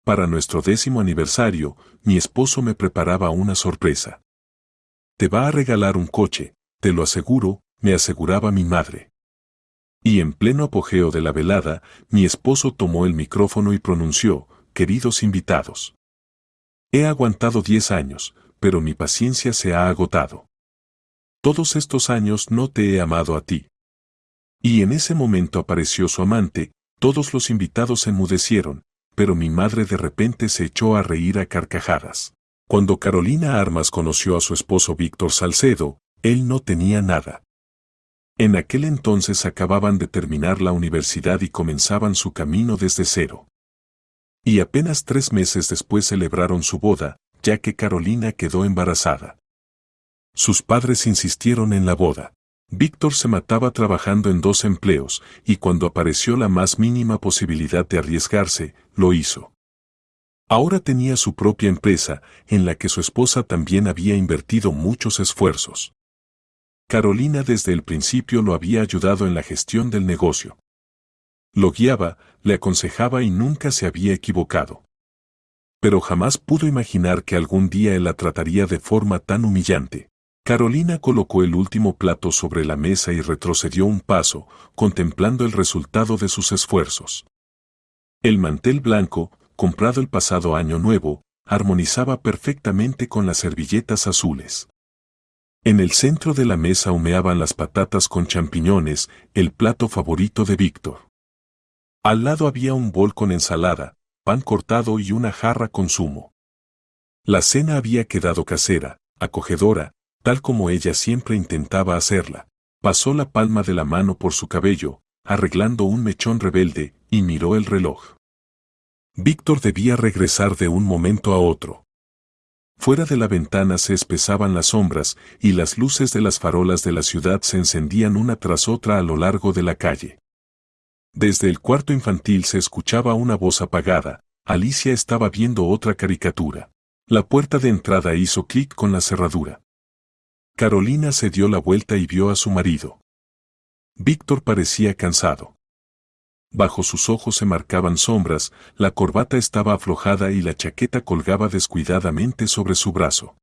Para nuestro 10º aniversario, mi esposo me preparaba una sorpresa. Te va a regalar un coche, te lo aseguro, me aseguraba mi madre. Y en pleno apogeo de la velada, mi esposo tomó el micrófono y pronunció: queridos invitados. He aguantado 10 años, pero mi paciencia se ha agotado. Todos estos años no te he amado a ti. Y en ese momento apareció su amante, todos los invitados enmudecieron, pero mi madre de repente se echó a reír a carcajadas. Cuando Carolina Armas conoció a su esposo Víctor Salcedo, él no tenía nada. En aquel entonces acababan de terminar la universidad y comenzaban su camino desde cero. Y apenas 3 meses después celebraron su boda, ya que Carolina quedó embarazada. Sus padres insistieron en la boda. Víctor se mataba trabajando en 2 empleos, y cuando apareció la más mínima posibilidad de arriesgarse, lo hizo. Ahora tenía su propia empresa, en la que su esposa también había invertido muchos esfuerzos. Carolina desde el principio lo había ayudado en la gestión del negocio. Lo guiaba, le aconsejaba y nunca se había equivocado. Pero jamás pudo imaginar que algún día él la trataría de forma tan humillante. Carolina colocó el último plato sobre la mesa y retrocedió un paso, contemplando el resultado de sus esfuerzos. El mantel blanco, comprado el pasado año nuevo, armonizaba perfectamente con las servilletas azules. En el centro de la mesa humeaban las patatas con champiñones, el plato favorito de Víctor. Al lado había un bol con ensalada, pan cortado y una jarra con zumo. La cena había quedado casera, acogedora, tal como ella siempre intentaba hacerla. Pasó la palma de la mano por su cabello, arreglando un mechón rebelde, y miró el reloj. Víctor debía regresar de un momento a otro. Fuera de la ventana se espesaban las sombras, y las luces de las farolas de la ciudad se encendían una tras otra a lo largo de la calle. Desde el cuarto infantil se escuchaba una voz apagada. Alicia estaba viendo otra caricatura. La puerta de entrada hizo clic con la cerradura. Carolina se dio la vuelta y vio a su marido. Víctor parecía cansado. Bajo sus ojos se marcaban sombras, la corbata estaba aflojada y la chaqueta colgaba descuidadamente sobre su brazo.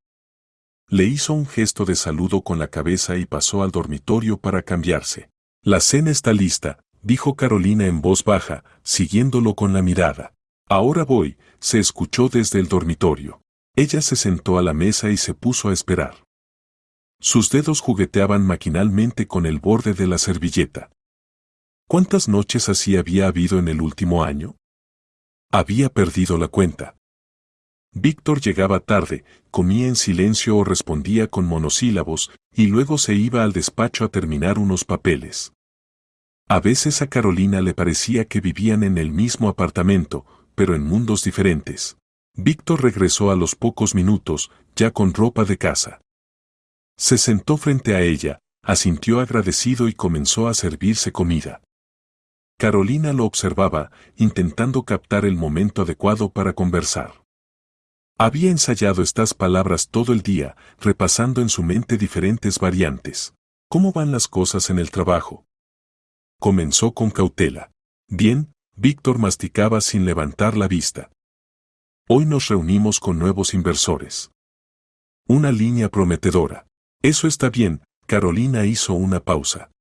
Le hizo un gesto de saludo con la cabeza y pasó al dormitorio para cambiarse. La cena está lista, dijo Carolina en voz baja, siguiéndolo con la mirada. Ahora voy, se escuchó desde el dormitorio. Ella se sentó a la mesa y se puso a esperar. Sus dedos jugueteaban maquinalmente con el borde de la servilleta. ¿Cuántas noches así había habido en el último año? Había perdido la cuenta. Víctor llegaba tarde, comía en silencio o respondía con monosílabos, y luego se iba al despacho a terminar unos papeles. A veces a Carolina le parecía que vivían en el mismo apartamento, pero en mundos diferentes. Víctor regresó a los pocos minutos, ya con ropa de casa. Se sentó frente a ella, asintió agradecido y comenzó a servirse comida. Carolina lo observaba, intentando captar el momento adecuado para conversar. Había ensayado estas palabras todo el día, repasando en su mente diferentes variantes. ¿Cómo van las cosas en el trabajo? Comenzó con cautela. Bien, Víctor masticaba sin levantar la vista. Hoy nos reunimos con nuevos inversores. Una línea prometedora. Eso está bien, Carolina hizo una pausa.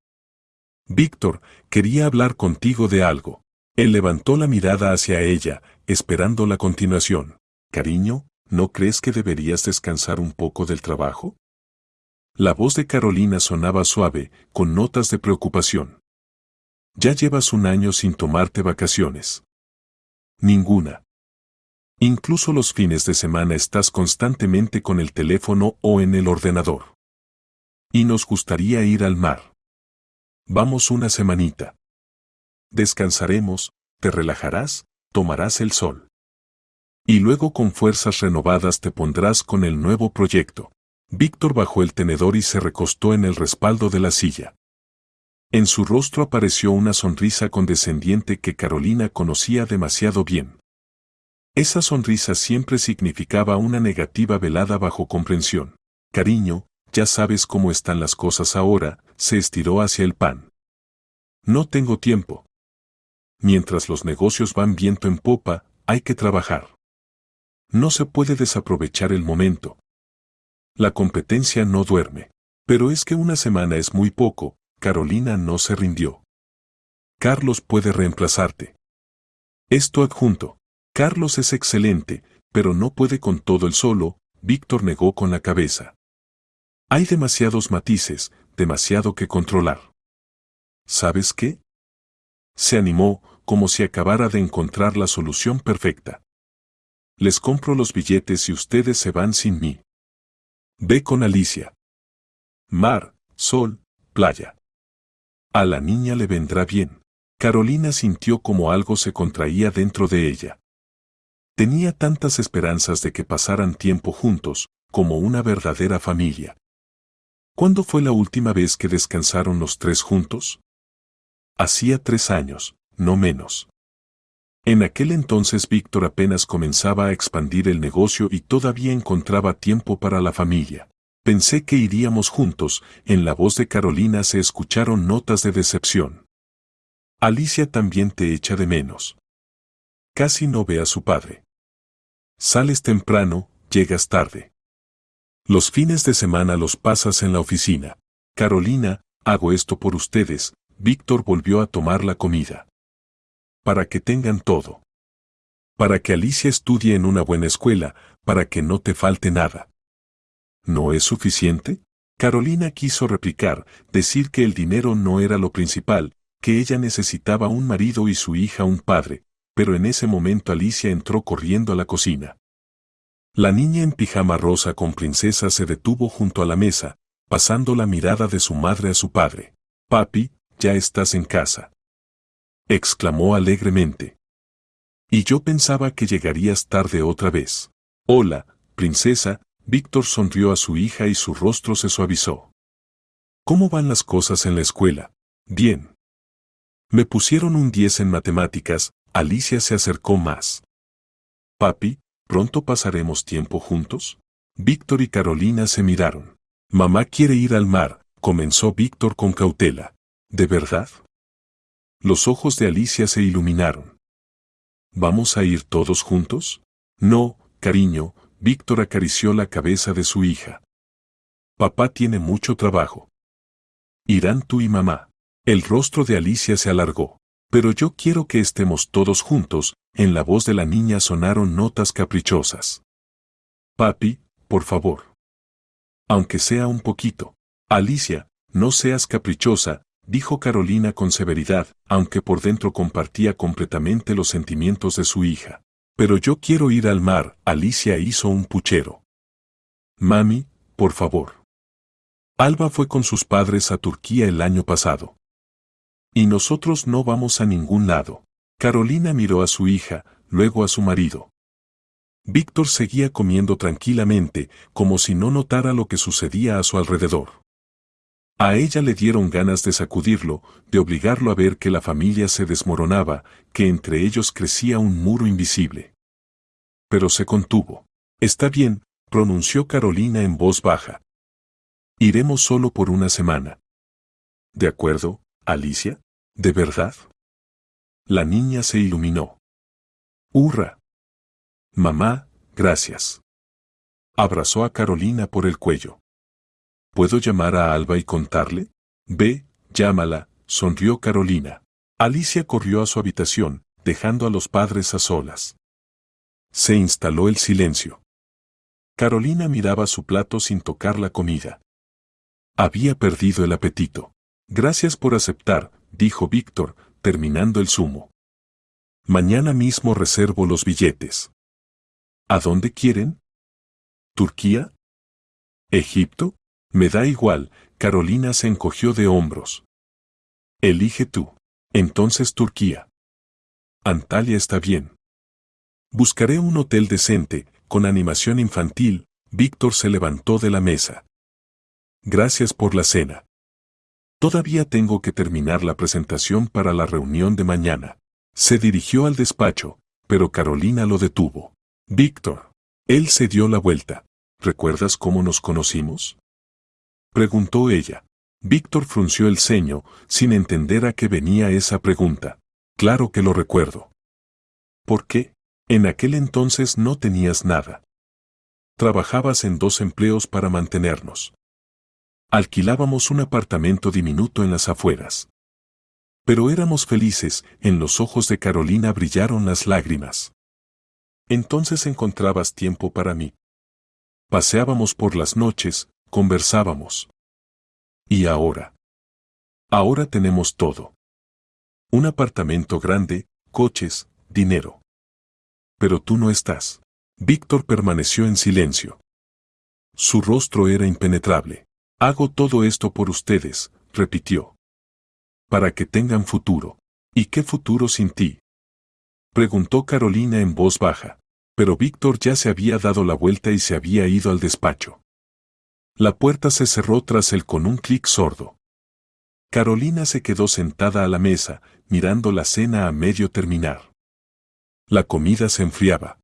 Víctor, quería hablar contigo de algo. Él levantó la mirada hacia ella, esperando la continuación. Cariño, ¿no crees que deberías descansar un poco del trabajo? La voz de Carolina sonaba suave, con notas de preocupación. Ya llevas 1 año sin tomarte vacaciones. Ninguna. Incluso los fines de semana estás constantemente con el teléfono o en el ordenador. Y nos gustaría ir al mar. Vamos una semanita. Descansaremos, te relajarás, tomarás el sol. Y luego con fuerzas renovadas te pondrás con el nuevo proyecto. Víctor bajó el tenedor y se recostó en el respaldo de la silla. En su rostro apareció una sonrisa condescendiente que Carolina conocía demasiado bien. Esa sonrisa siempre significaba una negativa velada bajo comprensión. Cariño, ya sabes cómo están las cosas ahora, se estiró hacia el pan. No tengo tiempo. Mientras los negocios van viento en popa, hay que trabajar. No se puede desaprovechar el momento. La competencia no duerme. Pero es que una semana es muy poco, Carolina no se rindió. Carlos puede reemplazarte. Esto adjunto. Carlos es excelente, pero no puede con todo él solo, Víctor negó con la cabeza. Hay demasiados matices, demasiado que controlar. ¿Sabes qué? Se animó, como si acabara de encontrar la solución perfecta. Les compro los billetes y ustedes se van sin mí. Ve con Alicia. Mar, sol, playa. A la niña le vendrá bien. Carolina sintió como algo se contraía dentro de ella. Tenía tantas esperanzas de que pasaran tiempo juntos, como una verdadera familia. ¿Cuándo fue la última vez que descansaron los tres juntos? Hacía 3 años, no menos. En aquel entonces Víctor apenas comenzaba a expandir el negocio y todavía encontraba tiempo para la familia. Pensé que iríamos juntos, en la voz de Carolina se escucharon notas de decepción. Alicia también te echa de menos. Casi no ve a su padre. Sales temprano, llegas tarde. Los fines de semana los pasas en la oficina. Carolina, hago esto por ustedes. Víctor volvió a tomar la comida. Para que tengan todo. Para que Alicia estudie en una buena escuela, para que no te falte nada. ¿No es suficiente? Carolina quiso replicar, decir que el dinero no era lo principal, que ella necesitaba un marido y su hija un padre, pero en ese momento Alicia entró corriendo a la cocina. La niña en pijama rosa con princesa se detuvo junto a la mesa, pasando la mirada de su madre a su padre. Papi, ya estás en casa. Exclamó alegremente. Y yo pensaba que llegarías tarde otra vez. Hola, princesa. Víctor sonrió a su hija y su rostro se suavizó. ¿Cómo van las cosas en la escuela? Bien. Me pusieron un 10 en matemáticas. Alicia se acercó más. Papi, ¿pronto pasaremos tiempo juntos? Víctor y Carolina se miraron. Mamá quiere ir al mar, comenzó Víctor con cautela. ¿De verdad? Los ojos de Alicia se iluminaron. ¿Vamos a ir todos juntos? No, cariño. Víctor acarició la cabeza de su hija. Papá tiene mucho trabajo. Irán tú y mamá. El rostro de Alicia se alargó. Pero yo quiero que estemos todos juntos. En la voz de la niña sonaron notas caprichosas. Papi, por favor. Aunque sea un poquito. Alicia, no seas caprichosa, dijo Carolina con severidad, aunque por dentro compartía completamente los sentimientos de su hija. Pero yo quiero ir al mar, Alicia hizo un puchero. Mami, por favor. Alba fue con sus padres a Turquía el año pasado. Y nosotros no vamos a ningún lado. Carolina miró a su hija, luego a su marido. Víctor seguía comiendo tranquilamente, como si no notara lo que sucedía a su alrededor. A ella le dieron ganas de sacudirlo, de obligarlo a ver que la familia se desmoronaba, que entre ellos crecía un muro invisible. Pero se contuvo. Está bien, pronunció Carolina en voz baja. Iremos solo por una semana. ¿De acuerdo, Alicia? ¿De verdad? La niña se iluminó. ¡Hurra! Mamá, gracias. Abrazó a Carolina por el cuello. ¿Puedo llamar a Alba y contarle? Ve, llámala, sonrió Carolina. Alicia corrió a su habitación, dejando a los padres a solas. Se instaló el silencio. Carolina miraba su plato sin tocar la comida. Había perdido el apetito. Gracias por aceptar, dijo Víctor, terminando el zumo. Mañana mismo reservo los billetes. ¿A dónde quieren? ¿Turquía? ¿Egipto? Me da igual, Carolina se encogió de hombros. Elige tú. Entonces Turquía. Antalya está bien. Buscaré un hotel decente, con animación infantil. Víctor se levantó de la mesa. Gracias por la cena. Todavía tengo que terminar la presentación para la reunión de mañana. Se dirigió al despacho, pero Carolina lo detuvo. Víctor. Él se dio la vuelta. ¿Recuerdas cómo nos conocimos? Preguntó ella. Víctor frunció el ceño, sin entender a qué venía esa pregunta. Claro que lo recuerdo. ¿Por qué? En aquel entonces no tenías nada. Trabajabas en 2 empleos para mantenernos. Alquilábamos un apartamento diminuto en las afueras. Pero éramos felices, en los ojos de Carolina brillaron las lágrimas. Entonces encontrabas tiempo para mí. Paseábamos por las noches, conversábamos. ¿Y ahora? Ahora tenemos todo. Un apartamento grande, coches, dinero. Pero tú no estás. Víctor permaneció en silencio. Su rostro era impenetrable. Hago todo esto por ustedes, repitió. Para que tengan futuro. ¿Y qué futuro sin ti? Preguntó Carolina en voz baja. Pero Víctor ya se había dado la vuelta y se había ido al despacho. La puerta se cerró tras él con un clic sordo. Carolina se quedó sentada a la mesa, mirando la cena a medio terminar. La comida se enfriaba.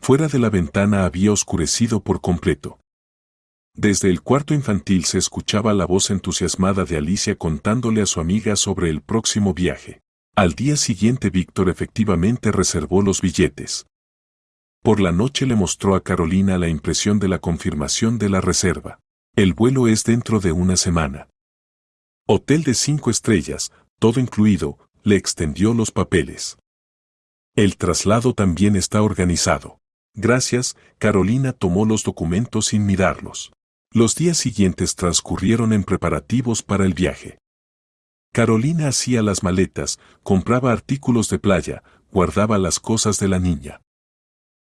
Fuera de la ventana había oscurecido por completo. Desde el cuarto infantil se escuchaba la voz entusiasmada de Alicia contándole a su amiga sobre el próximo viaje. Al día siguiente Víctor efectivamente reservó los billetes. Por la noche le mostró a Carolina la impresión de la confirmación de la reserva. El vuelo es dentro de una semana. Hotel de 5 estrellas, todo incluido, le extendió los papeles. El traslado también está organizado. Gracias, Carolina tomó los documentos sin mirarlos. Los días siguientes transcurrieron en preparativos para el viaje. Carolina hacía las maletas, compraba artículos de playa, guardaba las cosas de la niña.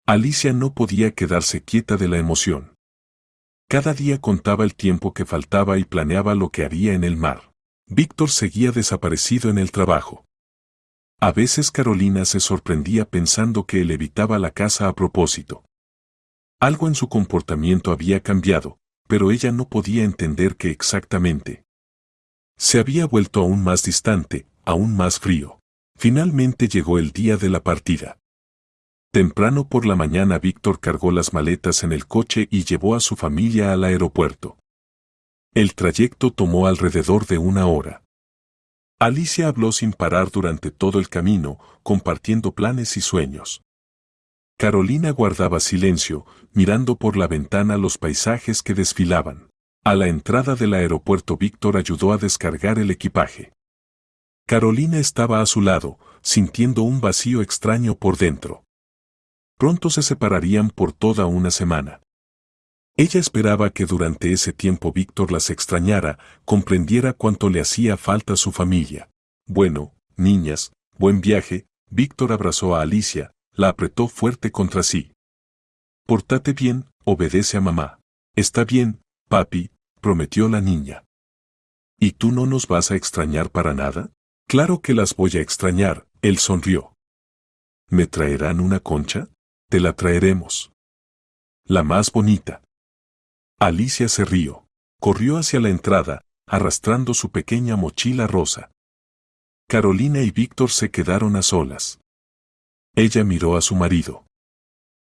Alicia no podía quedarse quieta de la emoción. Cada día contaba el tiempo que faltaba y planeaba lo que haría en el mar. Víctor seguía desaparecido en el trabajo. A veces Carolina se sorprendía pensando que él evitaba la casa a propósito. Algo en su comportamiento había cambiado, pero ella no podía entender qué exactamente. Se había vuelto aún más distante, aún más frío. Finalmente llegó el día de la partida. Temprano por la mañana Víctor cargó las maletas en el coche y llevó a su familia al aeropuerto. El trayecto tomó alrededor de 1 hora. Alicia habló sin parar durante todo el camino, compartiendo planes y sueños. Carolina guardaba silencio, mirando por la ventana los paisajes que desfilaban. A la entrada del aeropuerto Víctor ayudó a descargar el equipaje. Carolina estaba a su lado, sintiendo un vacío extraño por dentro. Pronto se separarían por toda una semana. Ella esperaba que durante ese tiempo Víctor las extrañara, comprendiera cuánto le hacía falta su familia. Bueno, niñas, buen viaje. Víctor abrazó a Alicia, la apretó fuerte contra sí. Pórtate bien, obedece a mamá. Está bien, papi, prometió la niña. ¿Y tú no nos vas a extrañar para nada? Claro que las voy a extrañar, él sonrió. ¿Me traerán una concha? Te la traeremos. La más bonita. Alicia se rió. Corrió hacia la entrada, arrastrando su pequeña mochila rosa. Carolina y Víctor se quedaron a solas. Ella miró a su marido.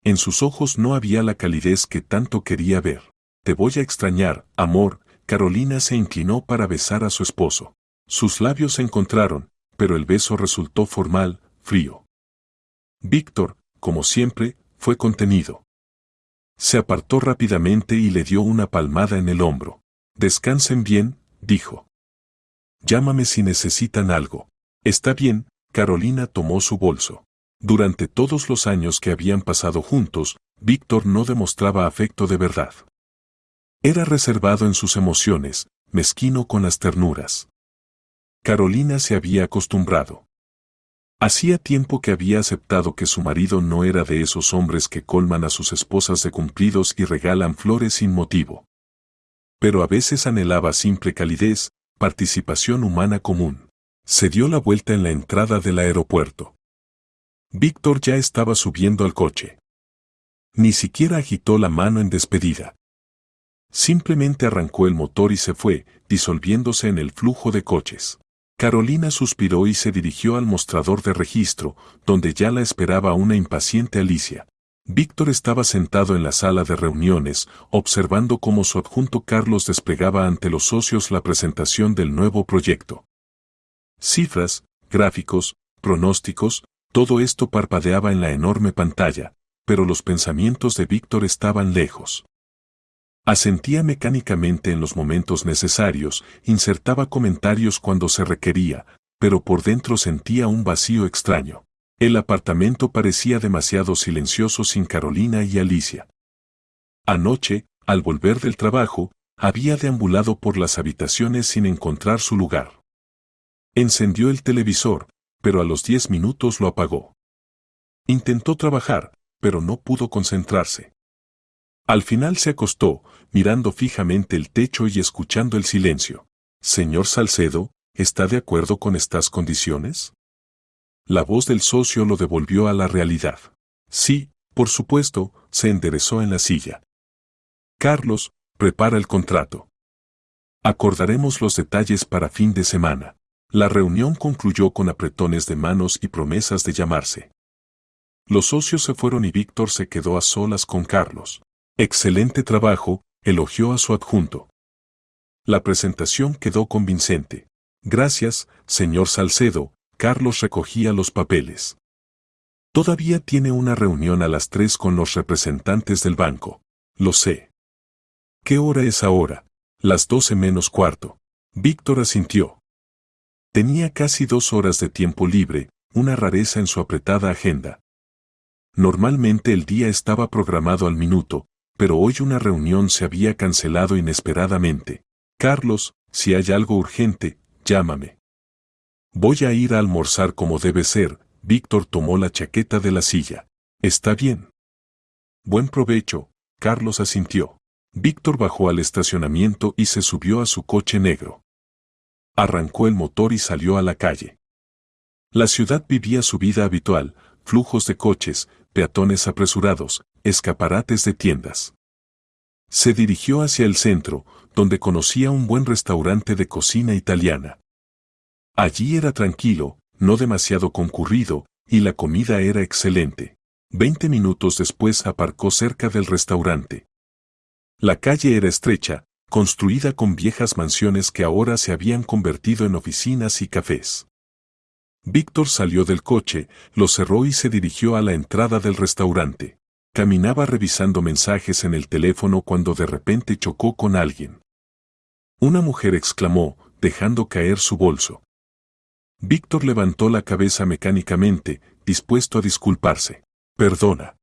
En sus ojos no había la calidez que tanto quería ver. Te voy a extrañar, amor. Carolina se inclinó para besar a su esposo. Sus labios se encontraron, pero el beso resultó formal, frío. Víctor, como siempre, fue contenido. Se apartó rápidamente y le dio una palmada en el hombro. Descansen bien, dijo. Llámame si necesitan algo. Está bien, Carolina tomó su bolso. Durante todos los años que habían pasado juntos, Víctor no demostraba afecto de verdad. Era reservado en sus emociones, mezquino con las ternuras. Carolina se había acostumbrado. Hacía tiempo que había aceptado que su marido no era de esos hombres que colman a sus esposas de cumplidos y regalan flores sin motivo. Pero a veces anhelaba simple calidez, participación humana común. Se dio la vuelta en la entrada del aeropuerto. Víctor ya estaba subiendo al coche. Ni siquiera agitó la mano en despedida. Simplemente arrancó el motor y se fue, disolviéndose en el flujo de coches. Carolina suspiró y se dirigió al mostrador de registro, donde ya la esperaba una impaciente Alicia. Víctor estaba sentado en la sala de reuniones, observando cómo su adjunto Carlos desplegaba ante los socios la presentación del nuevo proyecto. Cifras, gráficos, pronósticos, Todo esto parpadeaba en la enorme pantalla, pero los pensamientos de Víctor estaban lejos. Asentía mecánicamente en los momentos necesarios, insertaba comentarios cuando se requería, pero por dentro sentía un vacío extraño. El apartamento parecía demasiado silencioso sin Carolina y Alicia. Anoche, al volver del trabajo, había deambulado por las habitaciones sin encontrar su lugar. Encendió el televisor, pero a los 10 minutos lo apagó. Intentó trabajar, pero no pudo concentrarse. Al final se acostó, mirando fijamente el techo y escuchando el silencio. Señor Salcedo, ¿está de acuerdo con estas condiciones? La voz del socio lo devolvió a la realidad. Sí, por supuesto, se enderezó en la silla. Carlos, prepara el contrato. Acordaremos los detalles para fin de semana. La reunión concluyó con apretones de manos y promesas de llamarse. Los socios se fueron y Víctor se quedó a solas con Carlos. Excelente trabajo, elogió a su adjunto. La presentación quedó convincente. Gracias, señor Salcedo. Carlos recogía los papeles. Todavía tiene una reunión a las 3 con los representantes del banco. Lo sé. ¿Qué hora es ahora? Las 12 menos cuarto. Víctor asintió. Tenía casi 2 horas de tiempo libre, una rareza en su apretada agenda. Normalmente el día estaba programado al minuto, pero hoy una reunión se había cancelado inesperadamente. Carlos, si hay algo urgente, llámame. Voy a ir a almorzar como debe ser. Víctor tomó la chaqueta de la silla. Está bien. Buen provecho, Carlos asintió. Víctor bajó al estacionamiento y se subió a su coche negro. Arrancó el motor y salió a la calle. La ciudad vivía su vida habitual, flujos de coches, peatones apresurados, escaparates de tiendas. Se dirigió hacia el centro, donde conocía un buen restaurante de cocina italiana. Allí era tranquilo, no demasiado concurrido, y la comida era excelente. 20 minutos después aparcó cerca del restaurante. La calle era estrecha, construida con viejas mansiones que ahora se habían convertido en oficinas y cafés. Víctor salió del coche, lo cerró y se dirigió a la entrada del restaurante. Caminaba revisando mensajes en el teléfono cuando de repente chocó con alguien. Una mujer exclamó, dejando caer su bolso. Víctor levantó la cabeza mecánicamente, dispuesto a disculparse. Perdona.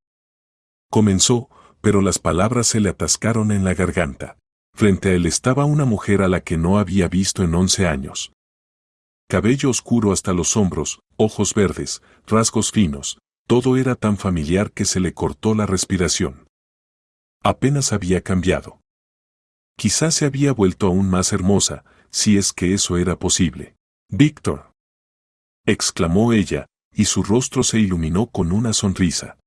Comenzó, pero las palabras se le atascaron en la garganta. Frente a él estaba una mujer a la que no había visto en 11 años. Cabello oscuro hasta los hombros, ojos verdes, rasgos finos, todo era tan familiar que se le cortó la respiración. Apenas había cambiado. Quizás se había vuelto aún más hermosa, si es que eso era posible. Víctor, exclamó ella, y su rostro se iluminó con una sonrisa.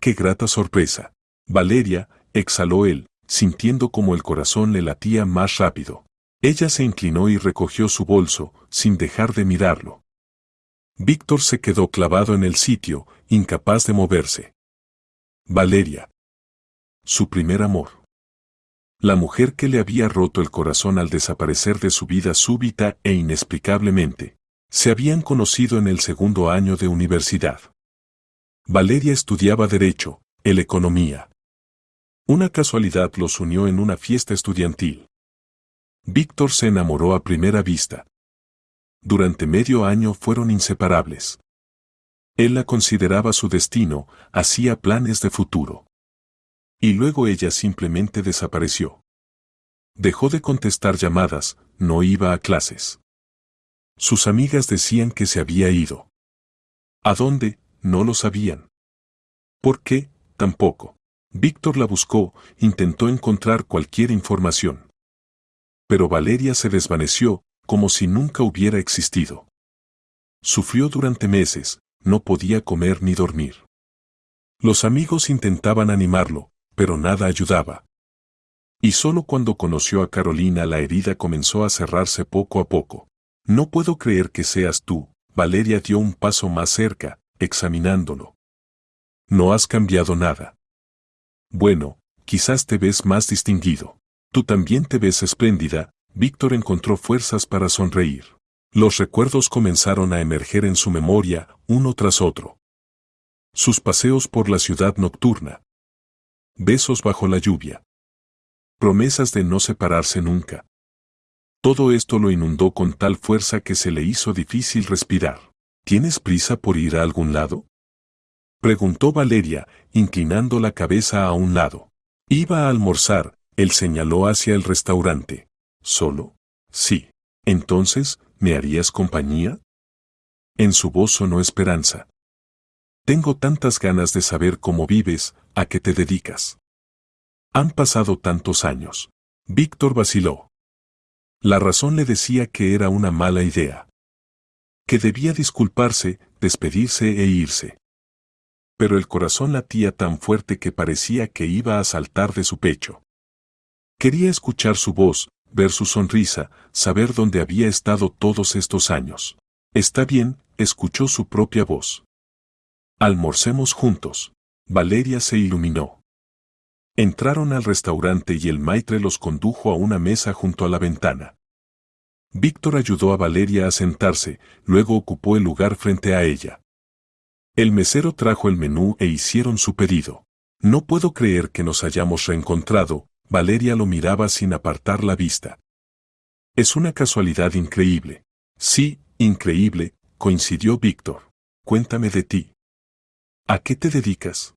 ¡Qué grata sorpresa! Valeria, exhaló él, sintiendo como el corazón le latía más rápido. Ella se inclinó y recogió su bolso, sin dejar de mirarlo. Víctor se quedó clavado en el sitio, incapaz de moverse. Valeria. Su primer amor. La mujer que le había roto el corazón al desaparecer de su vida súbita e inexplicablemente. Se habían conocido en el 2º año de universidad. Valeria estudiaba Derecho, él Economía. Una casualidad los unió en una fiesta estudiantil. Víctor se enamoró a primera vista. Durante medio año fueron inseparables. Él la consideraba su destino, hacía planes de futuro. Y luego ella simplemente desapareció. Dejó de contestar llamadas, no iba a clases. Sus amigas decían que se había ido. ¿A dónde? No lo sabían. ¿Por qué? Tampoco. Víctor la buscó, intentó encontrar cualquier información. Pero Valeria se desvaneció, como si nunca hubiera existido. Sufrió durante meses, no podía comer ni dormir. Los amigos intentaban animarlo, pero nada ayudaba. Y solo cuando conoció a Carolina la herida comenzó a cerrarse poco a poco. No puedo creer que seas tú. Valeria dio un paso más cerca, examinándolo. No has cambiado nada. Bueno, quizás te ves más distinguido. Tú también te ves espléndida. Víctor encontró fuerzas para sonreír. Los recuerdos comenzaron a emerger en su memoria, uno tras otro. Sus paseos por la ciudad nocturna. Besos bajo la lluvia. Promesas de no separarse nunca. Todo esto lo inundó con tal fuerza que se le hizo difícil respirar. ¿Tienes prisa por ir a algún lado?, preguntó Valeria, inclinando la cabeza a un lado. Iba a almorzar, él señaló hacia el restaurante. ¿Solo? Sí. Entonces, ¿me harías compañía? En su voz sonó esperanza. Tengo tantas ganas de saber cómo vives, a qué te dedicas. Han pasado tantos años. Víctor vaciló. La razón le decía que era una mala idea. Que debía disculparse, despedirse e irse. Pero el corazón latía tan fuerte que parecía que iba a saltar de su pecho. Quería escuchar su voz, ver su sonrisa, saber dónde había estado todos estos años. Está bien, escuchó su propia voz. Almorcemos juntos. Valeria se iluminó. Entraron al restaurante y el maitre los condujo a una mesa junto a la ventana. Víctor ayudó a Valeria a sentarse, luego ocupó el lugar frente a ella. El mesero trajo el menú e hicieron su pedido. No puedo creer que nos hayamos reencontrado, Valeria lo miraba sin apartar la vista. Es una casualidad increíble. Sí, increíble, coincidió Víctor. Cuéntame de ti. ¿A qué te dedicas?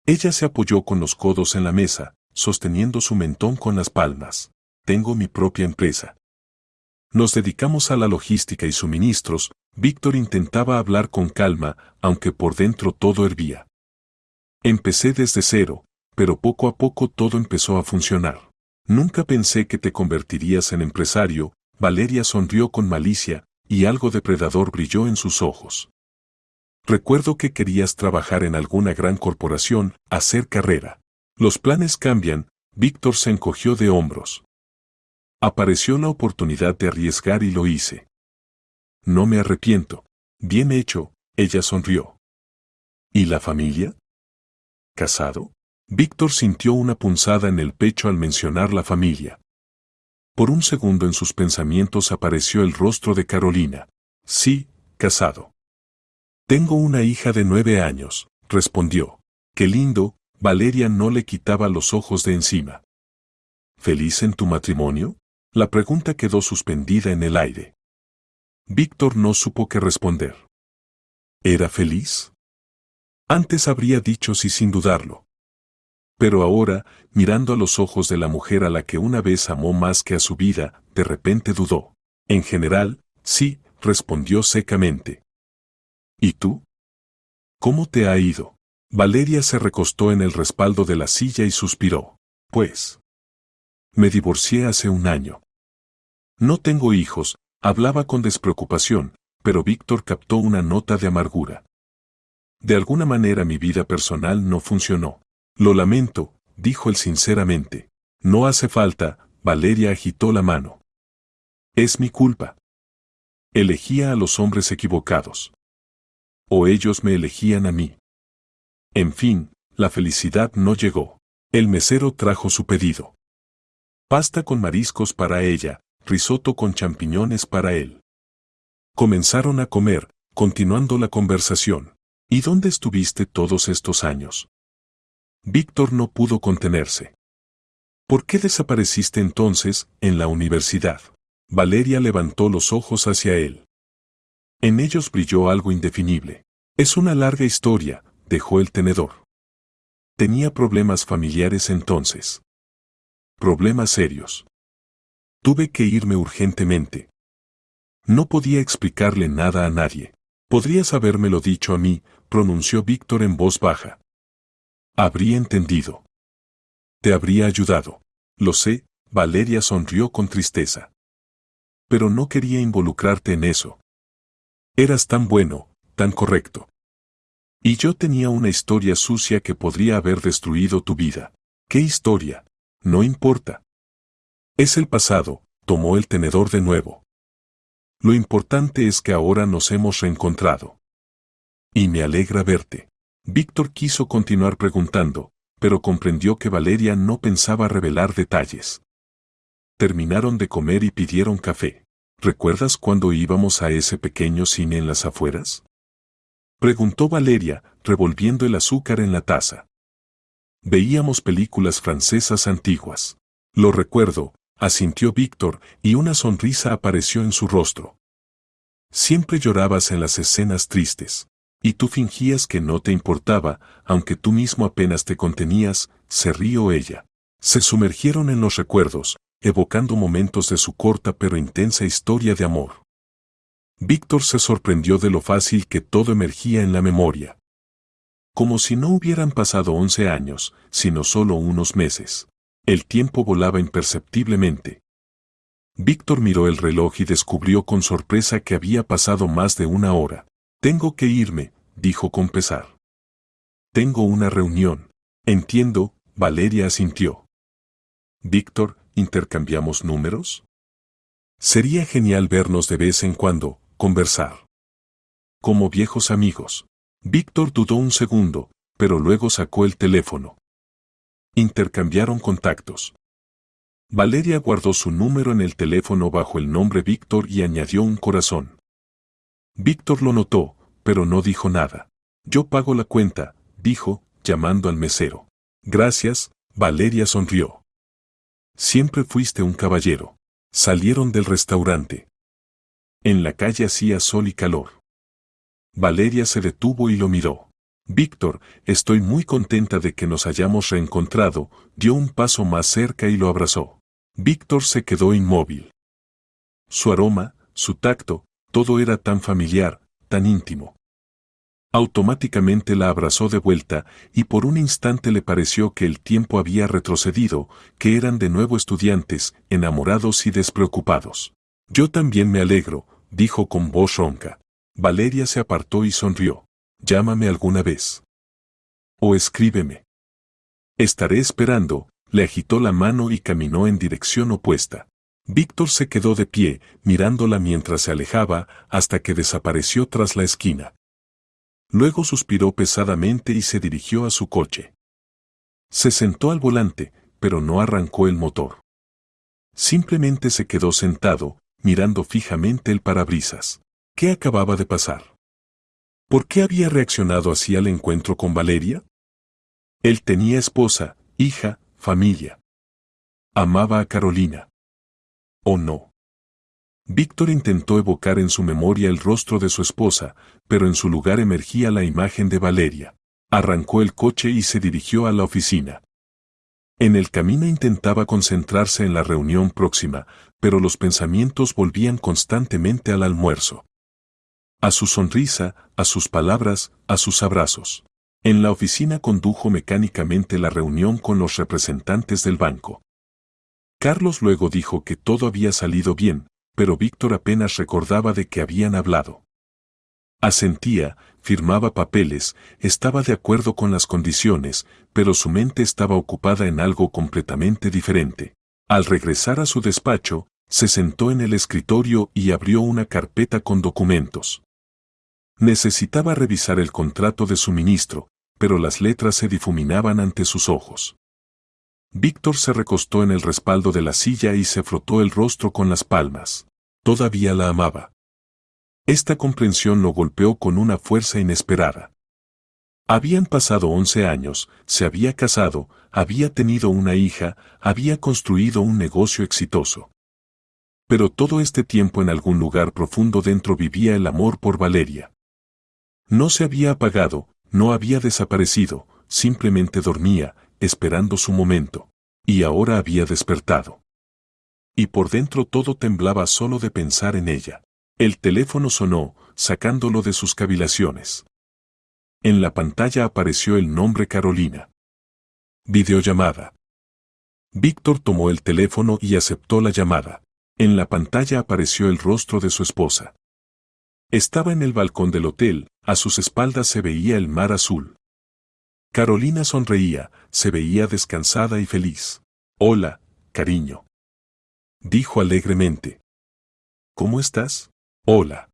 Ella se apoyó con los codos en la mesa, sosteniendo su mentón con las palmas. Tengo mi propia empresa. Nos dedicamos a la logística y suministros. Víctor intentaba hablar con calma, aunque por dentro todo hervía. Empecé desde cero, pero poco a poco todo empezó a funcionar. Nunca pensé que te convertirías en empresario. Valeria sonrió con malicia, y algo depredador brilló en sus ojos. Recuerdo que querías trabajar en alguna gran corporación, hacer carrera. Los planes cambian. Víctor se encogió de hombros. Apareció la oportunidad de arriesgar y lo hice. No me arrepiento. Bien hecho, ella sonrió. ¿Y la familia? ¿Casado? Víctor sintió una punzada en el pecho al mencionar la familia. Por un segundo en sus pensamientos apareció el rostro de Carolina. Sí, casado. Tengo una hija de 9 años, respondió. Qué lindo, Valeria no le quitaba los ojos de encima. ¿Feliz en tu matrimonio? La pregunta quedó suspendida en el aire. Víctor no supo qué responder. ¿Era feliz? Antes habría dicho sí sin dudarlo. Pero ahora, mirando a los ojos de la mujer a la que una vez amó más que a su vida, de repente dudó. En general, sí, respondió secamente. ¿Y tú? ¿Cómo te ha ido? Valeria se recostó en el respaldo de la silla y suspiró. Pues. Me divorcié hace 1 año. No tengo hijos, hablaba con despreocupación, pero Víctor captó una nota de amargura. De alguna manera mi vida personal no funcionó. Lo lamento, dijo él sinceramente. No hace falta, Valeria agitó la mano. Es mi culpa. Elegía a los hombres equivocados. O ellos me elegían a mí. En fin, la felicidad no llegó. El mesero trajo su pedido. Pasta con mariscos para ella, risotto con champiñones para él. Comenzaron a comer, continuando la conversación. ¿Y dónde estuviste todos estos años? Víctor no pudo contenerse. ¿Por qué desapareciste entonces, en la universidad? Valeria levantó los ojos hacia él. En ellos brilló algo indefinible. Es una larga historia, dejó el tenedor. Tenía problemas familiares entonces. Problemas serios. Tuve que irme urgentemente. No podía explicarle nada a nadie. Podrías habérmelo dicho a mí, pronunció Víctor en voz baja. Habría entendido. Te habría ayudado. Lo sé, Valeria sonrió con tristeza. Pero no quería involucrarte en eso. Eras tan bueno, tan correcto. Y yo tenía una historia sucia que podría haber destruido tu vida. ¿Qué historia? No importa. Es el pasado, tomó el tenedor de nuevo. Lo importante es que ahora nos hemos reencontrado. Y me alegra verte. Víctor quiso continuar preguntando, pero comprendió que Valeria no pensaba revelar detalles. Terminaron de comer y pidieron café. ¿Recuerdas cuando íbamos a ese pequeño cine en las afueras? Preguntó Valeria, revolviendo el azúcar en la taza. Veíamos películas francesas antiguas. Lo recuerdo, asintió Víctor, y una sonrisa apareció en su rostro. Siempre llorabas en las escenas tristes. Y tú fingías que no te importaba, aunque tú mismo apenas te contenías, se rió ella. Se sumergieron en los recuerdos, evocando momentos de su corta pero intensa historia de amor. Víctor se sorprendió de lo fácil que todo emergía en la memoria. Como si no hubieran pasado 11 años, sino solo unos meses. El tiempo volaba imperceptiblemente. Víctor miró el reloj y descubrió con sorpresa que había pasado más de una hora. Tengo que irme, dijo con pesar. Tengo una reunión. Entiendo, Valeria asintió. Víctor, ¿intercambiamos números? Sería genial vernos de vez en cuando, conversar. Como viejos amigos. Víctor dudó un segundo, pero luego sacó el teléfono. Intercambiaron contactos. Valeria guardó su número en el teléfono bajo el nombre Víctor y añadió un corazón. Víctor lo notó, pero no dijo nada. Yo pago la cuenta, dijo, llamando al mesero. Gracias, Valeria sonrió. Siempre fuiste un caballero. Salieron del restaurante. En la calle hacía sol y calor. Valeria se detuvo y lo miró. Víctor, estoy muy contenta de que nos hayamos reencontrado, dio un paso más cerca y lo abrazó. Víctor se quedó inmóvil. Su aroma, su tacto, todo era tan familiar, tan íntimo. Automáticamente la abrazó de vuelta, y por un instante le pareció que el tiempo había retrocedido, que eran de nuevo estudiantes, enamorados y despreocupados. Yo también me alegro, dijo con voz ronca. Valeria se apartó y sonrió. Llámame alguna vez. O escríbeme. Estaré esperando, le agitó la mano y caminó en dirección opuesta. Víctor se quedó de pie, mirándola mientras se alejaba, hasta que desapareció tras la esquina. Luego suspiró pesadamente y se dirigió a su coche. Se sentó al volante, pero no arrancó el motor. Simplemente se quedó sentado, mirando fijamente el parabrisas. ¿Qué acababa de pasar? ¿Por qué había reaccionado así al encuentro con Valeria? Él tenía esposa, hija, familia. Amaba a Carolina. ¿O no? Víctor intentó evocar en su memoria el rostro de su esposa, pero en su lugar emergía la imagen de Valeria. Arrancó el coche y se dirigió a la oficina. En el camino intentaba concentrarse en la reunión próxima, pero los pensamientos volvían constantemente al almuerzo. A su sonrisa, a sus palabras, a sus abrazos. En la oficina condujo mecánicamente la reunión con los representantes del banco. Carlos luego dijo que todo había salido bien, pero Víctor apenas recordaba de qué habían hablado. Asentía, firmaba papeles, estaba de acuerdo con las condiciones, pero su mente estaba ocupada en algo completamente diferente. Al regresar a su despacho, se sentó en el escritorio y abrió una carpeta con documentos. Necesitaba revisar el contrato de suministro, pero las letras se difuminaban ante sus ojos. Víctor se recostó en el respaldo de la silla y se frotó el rostro con las palmas. Todavía la amaba. Esta comprensión lo golpeó con una fuerza inesperada. Habían pasado 11 años, se había casado, había tenido una hija, había construido un negocio exitoso. Pero todo este tiempo en algún lugar profundo dentro vivía el amor por Valeria. No se había apagado, no había desaparecido, simplemente dormía, esperando su momento. Y ahora había despertado. Y por dentro todo temblaba solo de pensar en ella. El teléfono sonó, sacándolo de sus cavilaciones. En la pantalla apareció el nombre Carolina. Videollamada. Víctor tomó el teléfono y aceptó la llamada. En la pantalla apareció el rostro de su esposa. Estaba en el balcón del hotel, a sus espaldas se veía el mar azul. Carolina sonreía, se veía descansada y feliz. Hola, cariño. Dijo alegremente. ¿Cómo estás? Hola.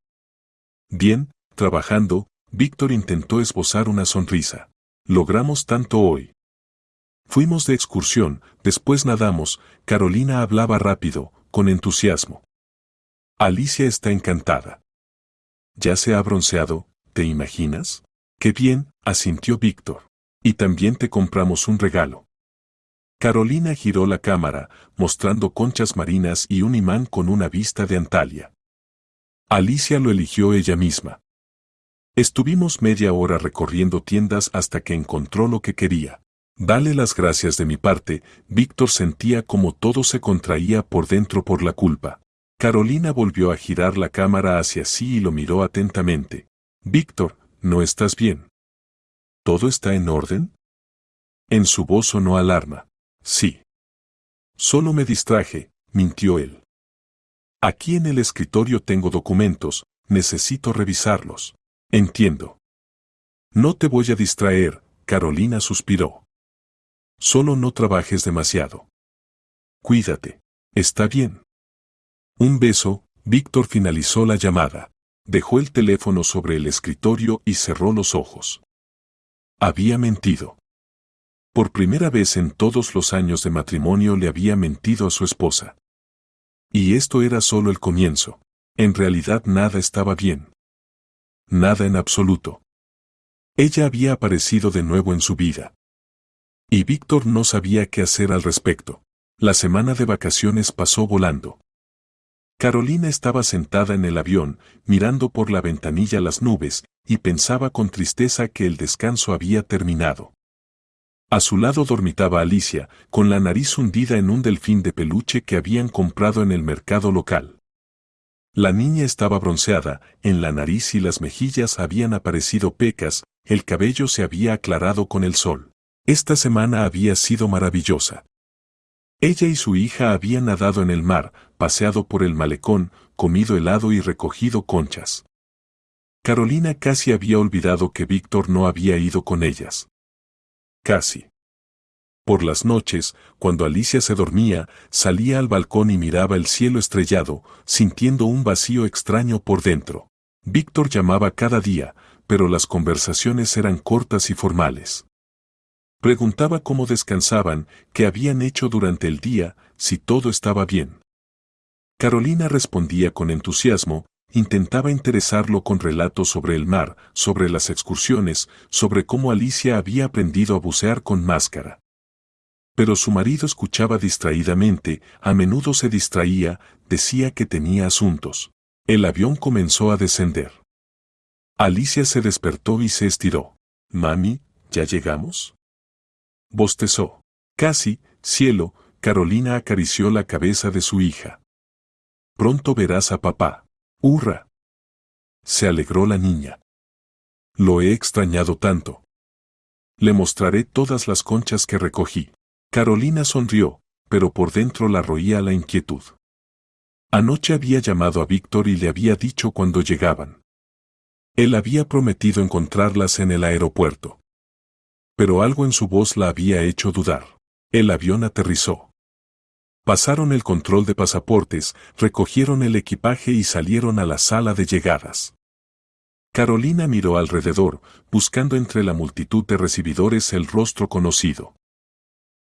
Bien, trabajando, Víctor intentó esbozar una sonrisa. Logramos tanto hoy. Fuimos de excursión, después nadamos, Carolina hablaba rápido, con entusiasmo. Alicia está encantada. Ya se ha bronceado, ¿te imaginas? Qué bien, asintió Víctor. Y también te compramos un regalo. Carolina giró la cámara, mostrando conchas marinas y un imán con una vista de Antalya. Alicia lo eligió ella misma. Estuvimos media hora recorriendo tiendas hasta que encontró lo que quería. Dale las gracias de mi parte, Víctor sentía como todo se contraía por dentro por la culpa. Carolina volvió a girar la cámara hacia sí y lo miró atentamente. Víctor, ¿no estás bien? ¿Todo está en orden? En su voz sonó alarma. Sí. Solo me distraje, mintió él. Aquí en el escritorio tengo documentos, necesito revisarlos. Entiendo. No te voy a distraer, Carolina suspiró. Solo no trabajes demasiado. Cuídate. Está bien. Un beso, Víctor finalizó la llamada. Dejó el teléfono sobre el escritorio y cerró los ojos. Había mentido. Por primera vez en todos los años de matrimonio le había mentido a su esposa. Y esto era solo el comienzo. En realidad nada estaba bien. Nada en absoluto. Ella había aparecido de nuevo en su vida. Y Víctor no sabía qué hacer al respecto. La semana de vacaciones pasó volando. Carolina estaba sentada en el avión, mirando por la ventanilla las nubes, y pensaba con tristeza que el descanso había terminado. A su lado dormitaba Alicia, con la nariz hundida en un delfín de peluche que habían comprado en el mercado local. La niña estaba bronceada, en la nariz y las mejillas habían aparecido pecas, el cabello se había aclarado con el sol. Esta semana había sido maravillosa. Ella y su hija habían nadado en el mar, paseado por el malecón, comido helado y recogido conchas. Carolina casi había olvidado que Víctor no había ido con ellas. Casi. Por las noches, cuando Alicia se dormía, salía al balcón y miraba el cielo estrellado, sintiendo un vacío extraño por dentro. Víctor llamaba cada día, pero las conversaciones eran cortas y formales. Preguntaba cómo descansaban, qué habían hecho durante el día, si todo estaba bien. Carolina respondía con entusiasmo, intentaba interesarlo con relatos sobre el mar, sobre las excursiones, sobre cómo Alicia había aprendido a bucear con máscara. Pero su marido escuchaba distraídamente, a menudo se distraía, decía que tenía asuntos. El avión comenzó a descender. Alicia se despertó y se estiró. «Mami, ¿ya llegamos?» Bostezó. «Casi, cielo», Carolina acarició la cabeza de su hija. «Pronto verás a papá». «¡Hurra!». Se alegró la niña. «Lo he extrañado tanto. Le mostraré todas las conchas que recogí». Carolina sonrió, pero por dentro la roía la inquietud. Anoche había llamado a Víctor y le había dicho cuándo llegaban. Él había prometido encontrarlas en el aeropuerto. Pero algo en su voz la había hecho dudar. El avión aterrizó. Pasaron el control de pasaportes, recogieron el equipaje y salieron a la sala de llegadas. Carolina miró alrededor, buscando entre la multitud de recibidores el rostro conocido.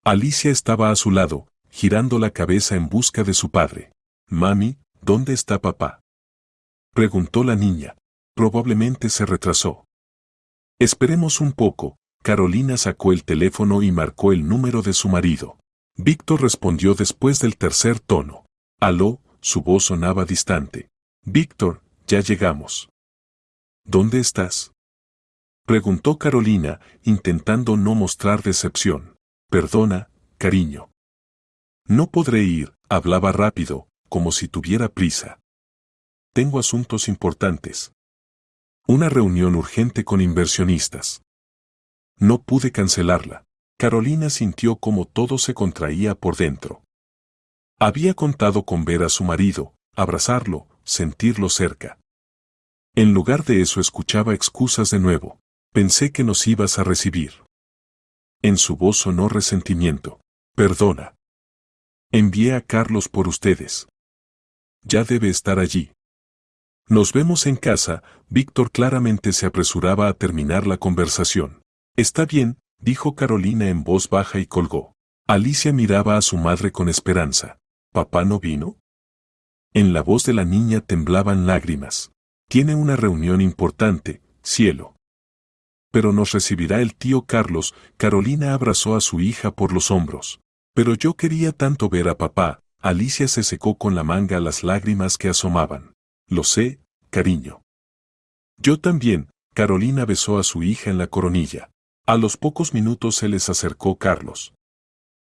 Alicia estaba a su lado, girando la cabeza en busca de su padre. «Mami, ¿dónde está papá?», preguntó la niña. Probablemente se retrasó. «Esperemos un poco». Carolina sacó el teléfono y marcó el número de su marido. Víctor respondió después del tercer tono. «Aló», su voz sonaba distante. «Víctor, ya llegamos». «¿Dónde estás?», preguntó Carolina, intentando no mostrar decepción. «Perdona, cariño. No podré ir», hablaba rápido, como si tuviera prisa. «Tengo asuntos importantes. Una reunión urgente con inversionistas. No pude cancelarla». Carolina sintió como todo se contraía por dentro. Había contado con ver a su marido, abrazarlo, sentirlo cerca. En lugar de eso escuchaba excusas de nuevo. «Pensé que nos ibas a recibir». En su voz sonó resentimiento. «Perdona. Envié a Carlos por ustedes. Ya debe estar allí». «Nos vemos en casa». Víctor claramente se apresuraba a terminar la conversación. «Está bien», dijo Carolina en voz baja y colgó. Alicia miraba a su madre con esperanza. «¿Papá no vino?». En la voz de la niña temblaban lágrimas. Tiene una reunión importante, cielo. Pero nos recibirá el tío Carlos. Carolina abrazó a su hija por los hombros. Pero yo quería tanto ver a papá. Alicia se secó con la manga las lágrimas que asomaban. Lo sé, cariño. Yo también. Carolina besó a su hija en la coronilla. A los pocos minutos se les acercó Carlos.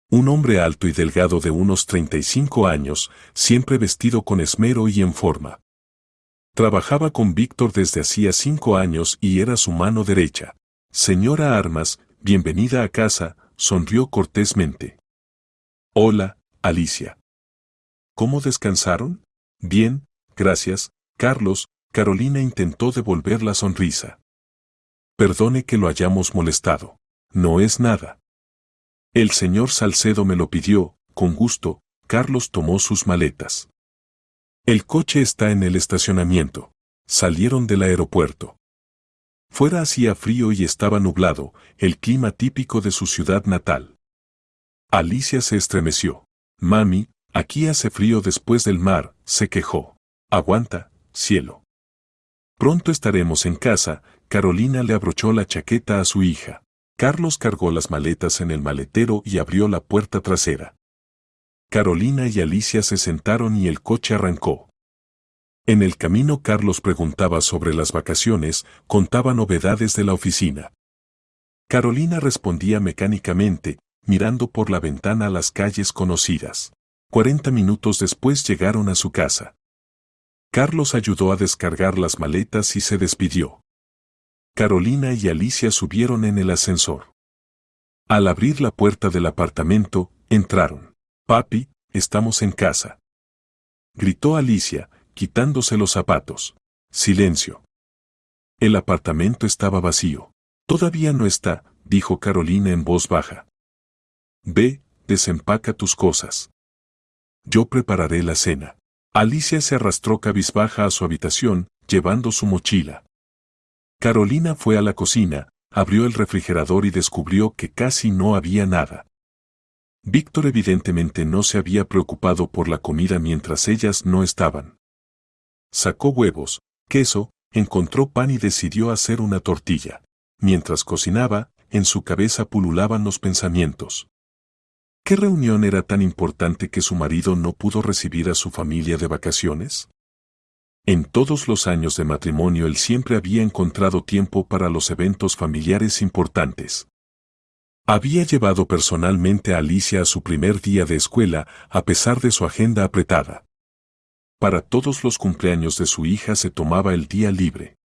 Un hombre alto y delgado de unos 35 años, siempre vestido con esmero y en forma. Trabajaba con Víctor desde hacía 5 años y era su mano derecha. Señora Armas, bienvenida a casa, sonrió cortésmente. Hola, Alicia. ¿Cómo descansaron? Bien, gracias, Carlos. Carolina intentó devolver la sonrisa. Perdone que lo hayamos molestado. No es nada. El señor Salcedo me lo pidió, con gusto. Carlos tomó sus maletas. El coche está en el estacionamiento. Salieron del aeropuerto. Fuera hacía frío y estaba nublado, el clima típico de su ciudad natal. Alicia se estremeció. Mami, aquí hace frío después del mar, se quejó. Aguanta, cielo. Pronto estaremos en casa. Carolina le abrochó la chaqueta a su hija. Carlos cargó las maletas en el maletero y abrió la puerta trasera. Carolina y Alicia se sentaron y el coche arrancó. En el camino Carlos preguntaba sobre las vacaciones, contaba novedades de la oficina. Carolina respondía mecánicamente, mirando por la ventana las calles conocidas. 40 minutos después llegaron a su casa. Carlos ayudó a descargar las maletas y se despidió. Carolina y Alicia subieron en el ascensor. Al abrir la puerta del apartamento, entraron. Papi, estamos en casa. Gritó Alicia, quitándose los zapatos. Silencio. El apartamento estaba vacío. Todavía no está, dijo Carolina en voz baja. Ve, desempaca tus cosas. Yo prepararé la cena. Alicia se arrastró cabizbaja a su habitación, llevando su mochila. Carolina fue a la cocina, abrió el refrigerador y descubrió que casi no había nada. Víctor evidentemente no se había preocupado por la comida mientras ellas no estaban. Sacó huevos, queso, encontró pan y decidió hacer una tortilla. Mientras cocinaba, en su cabeza pululaban los pensamientos. ¿Qué reunión era tan importante que su marido no pudo recibir a su familia de vacaciones? En todos los años de matrimonio él siempre había encontrado tiempo para los eventos familiares importantes. Había llevado personalmente a Alicia a su primer día de escuela, a pesar de su agenda apretada. Para todos los cumpleaños de su hija se tomaba el día libre.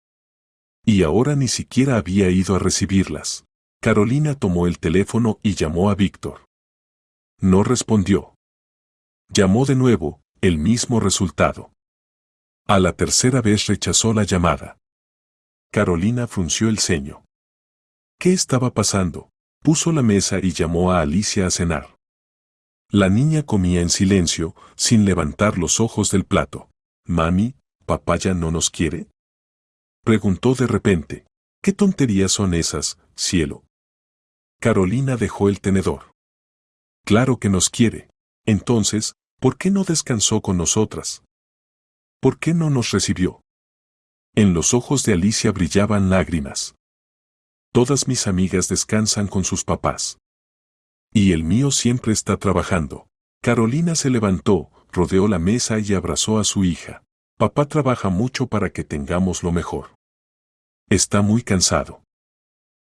Y ahora ni siquiera había ido a recibirlas. Carolina tomó el teléfono y llamó a Víctor. No respondió. Llamó de nuevo, el mismo resultado. A la tercera vez rechazó la llamada. Carolina frunció el ceño. ¿Qué estaba pasando? Puso la mesa y llamó a Alicia a cenar. La niña comía en silencio, sin levantar los ojos del plato. Mami, ¿papá ya no nos quiere? Preguntó de repente. ¿Qué tonterías son esas, cielo? Carolina dejó el tenedor. Claro que nos quiere. Entonces, ¿por qué no descansó con nosotras? ¿Por qué no nos recibió? En los ojos de Alicia brillaban lágrimas. Todas mis amigas descansan con sus papás. Y el mío siempre está trabajando. Carolina se levantó, rodeó la mesa y abrazó a su hija. Papá trabaja mucho para que tengamos lo mejor. Está muy cansado.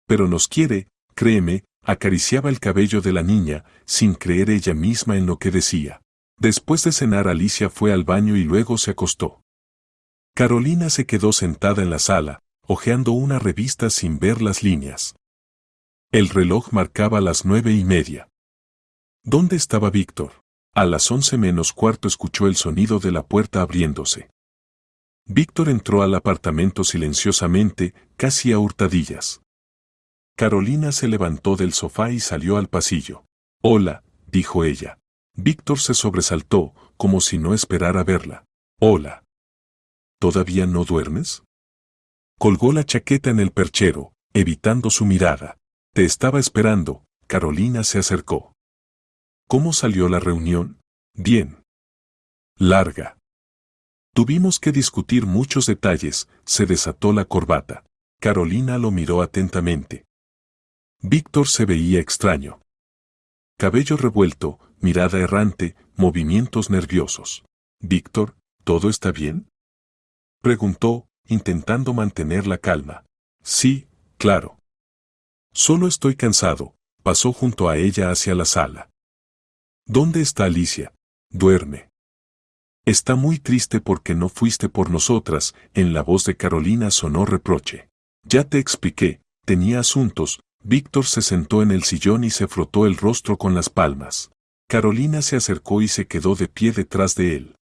Pero nos quiere, créeme, acariciaba el cabello de la niña, sin creer ella misma en lo que decía. Después de cenar Alicia fue al baño y luego se acostó. Carolina se quedó sentada en la sala, hojeando una revista sin ver las líneas. El reloj marcaba las 9:30. ¿Dónde estaba Víctor? A las 11 menos cuarto escuchó el sonido de la puerta abriéndose. Víctor entró al apartamento silenciosamente, casi a hurtadillas. Carolina se levantó del sofá y salió al pasillo. Hola, dijo ella. Víctor se sobresaltó, como si no esperara verla. Hola. ¿Todavía no duermes? Colgó la chaqueta en el perchero, evitando su mirada. Te estaba esperando. Carolina se acercó. ¿Cómo salió la reunión? Bien. Larga. Tuvimos que discutir muchos detalles, se desató la corbata. Carolina lo miró atentamente. Víctor se veía extraño. Cabello revuelto, mirada errante, movimientos nerviosos. Víctor, ¿todo está bien?, preguntó, intentando mantener la calma. Sí, claro. Solo estoy cansado. Pasó junto a ella hacia la sala. ¿Dónde está Alicia? Duerme. Está muy triste porque no fuiste por nosotras. En la voz de Carolina sonó reproche. Ya te expliqué, tenía asuntos. Víctor se sentó en el sillón y se frotó el rostro con las palmas. Carolina se acercó y se quedó de pie detrás de él.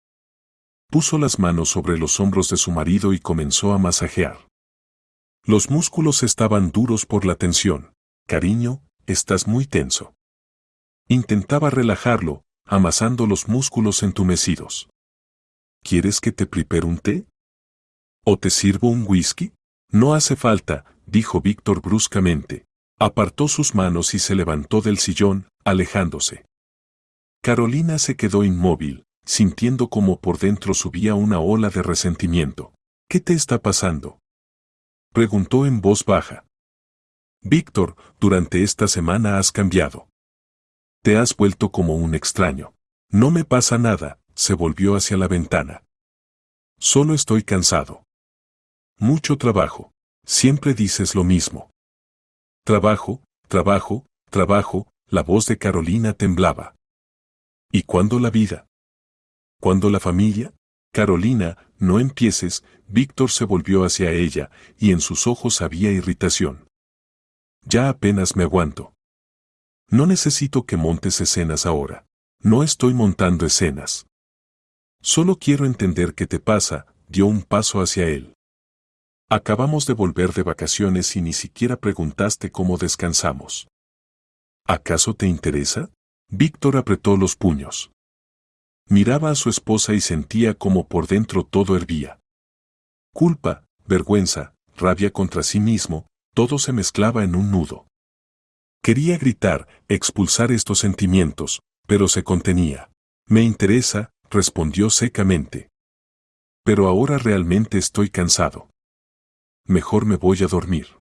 Puso las manos sobre los hombros de su marido y comenzó a masajear. Los músculos estaban duros por la tensión. Cariño, estás muy tenso. Intentaba relajarlo, amasando los músculos entumecidos. ¿Quieres que te prepare un té? ¿O te sirvo un whisky? No hace falta, dijo Víctor bruscamente. Apartó sus manos y se levantó del sillón, alejándose. Carolina se quedó inmóvil, sintiendo como por dentro subía una ola de resentimiento. ¿Qué te está pasando?, preguntó en voz baja. Víctor, durante esta semana has cambiado. Te has vuelto como un extraño. No me pasa nada, se volvió hacia la ventana. Solo estoy cansado. Mucho trabajo. Siempre dices lo mismo. Trabajo, trabajo, trabajo, la voz de Carolina temblaba. ¿Y cuándo la vida? ¿Cuándo la familia? Carolina, no empieces. Víctor se volvió hacia ella, y en sus ojos había irritación. Ya apenas me aguanto. No necesito que montes escenas ahora. No estoy montando escenas. Solo quiero entender qué te pasa. Dio un paso hacia él. Acabamos de volver de vacaciones y ni siquiera preguntaste cómo descansamos. ¿Acaso te interesa? Víctor apretó los puños. Miraba a su esposa y sentía como por dentro todo hervía. Culpa, vergüenza, rabia contra sí mismo, todo se mezclaba en un nudo. Quería gritar, expulsar estos sentimientos, pero se contenía. Me interesa, respondió secamente. Pero ahora realmente estoy cansado. Mejor me voy a dormir.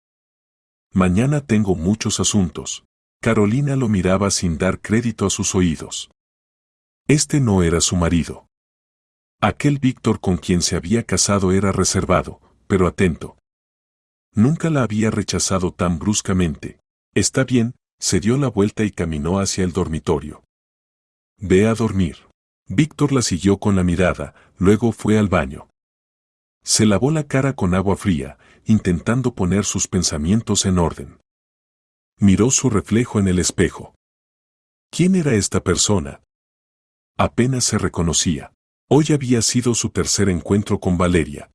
Mañana tengo muchos asuntos. Carolina lo miraba sin dar crédito a sus oídos. Este no era su marido. Aquel Víctor con quien se había casado era reservado, pero atento. Nunca la había rechazado tan bruscamente. Está bien, se dio la vuelta y caminó hacia el dormitorio. Ve a dormir. Víctor la siguió con la mirada, luego fue al baño. Se lavó la cara con agua fría, intentando poner sus pensamientos en orden. Miró su reflejo en el espejo. ¿Quién era esta persona? Apenas se reconocía. Hoy había sido su tercer encuentro con Valeria.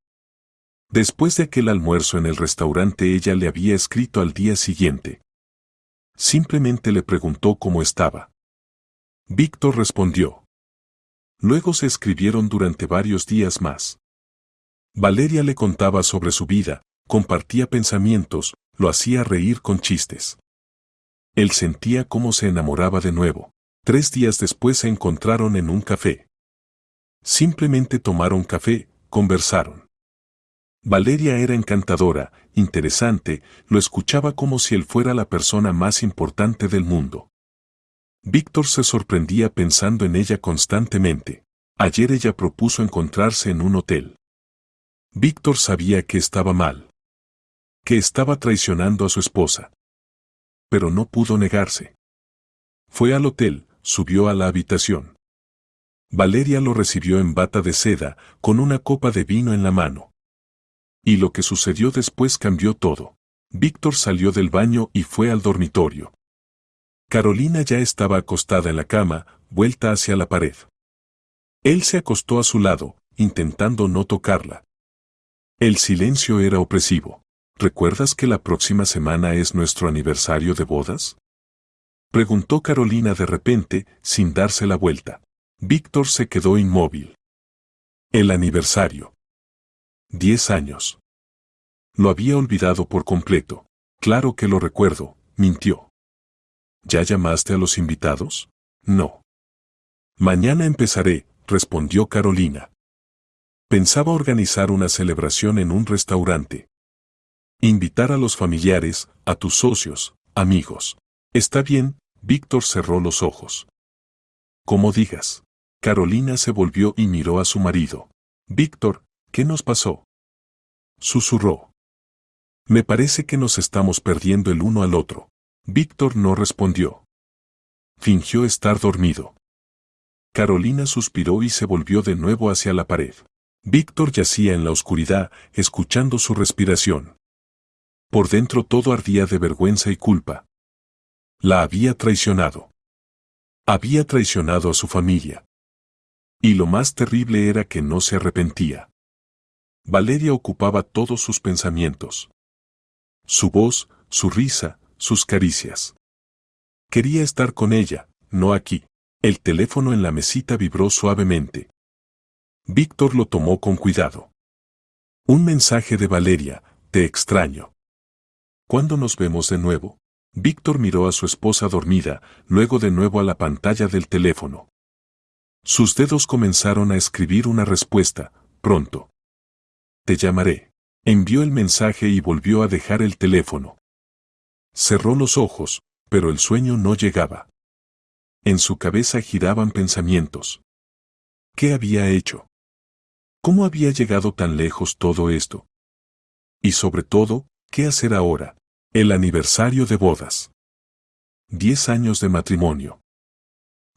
Después de aquel almuerzo en el restaurante ella le había escrito al día siguiente. Simplemente le preguntó cómo estaba. Víctor respondió. Luego se escribieron durante varios días más. Valeria le contaba sobre su vida, compartía pensamientos, lo hacía reír con chistes. Él sentía cómo se enamoraba de nuevo. 3 días después se encontraron en un café. Simplemente tomaron café, conversaron. Valeria era encantadora, interesante, lo escuchaba como si él fuera la persona más importante del mundo. Víctor se sorprendía pensando en ella constantemente. Ayer ella propuso encontrarse en un hotel. Víctor sabía que estaba mal. Que estaba traicionando a su esposa. Pero no pudo negarse. Fue al hotel, subió a la habitación. Valeria lo recibió en bata de seda, con una copa de vino en la mano. Y lo que sucedió después cambió todo. Víctor salió del baño y fue al dormitorio. Carolina ya estaba acostada en la cama, vuelta hacia la pared. Él se acostó a su lado, intentando no tocarla. El silencio era opresivo. ¿Recuerdas que la próxima semana es nuestro aniversario de bodas?, preguntó Carolina de repente, sin darse la vuelta. Víctor se quedó inmóvil. El aniversario. 10 años. Lo había olvidado por completo. Claro que lo recuerdo, mintió. ¿Ya llamaste a los invitados? No. Mañana empezaré, respondió Carolina. Pensaba organizar una celebración en un restaurante. Invitar a los familiares, a tus socios, amigos. Está bien, Víctor cerró los ojos. Como digas. Carolina se volvió y miró a su marido. Víctor, ¿qué nos pasó? Susurró. Me parece que nos estamos perdiendo el uno al otro. Víctor no respondió. Fingió estar dormido. Carolina suspiró y se volvió de nuevo hacia la pared. Víctor yacía en la oscuridad, escuchando su respiración. Por dentro todo ardía de vergüenza y culpa. La había traicionado. Había traicionado a su familia. Y lo más terrible era que no se arrepentía. Valeria ocupaba todos sus pensamientos. Su voz, su risa, sus caricias. Quería estar con ella, no aquí. El teléfono en la mesita vibró suavemente. Víctor lo tomó con cuidado. Un mensaje de Valeria, te extraño. ¿Cuándo nos vemos de nuevo? Víctor miró a su esposa dormida, luego de nuevo a la pantalla del teléfono. Sus dedos comenzaron a escribir una respuesta, pronto. Te llamaré. Envió el mensaje y volvió a dejar el teléfono. Cerró los ojos, pero el sueño no llegaba. En su cabeza giraban pensamientos. ¿Qué había hecho? ¿Cómo había llegado tan lejos todo esto? Y sobre todo, ¿qué hacer ahora? El aniversario de bodas. 10 años de matrimonio.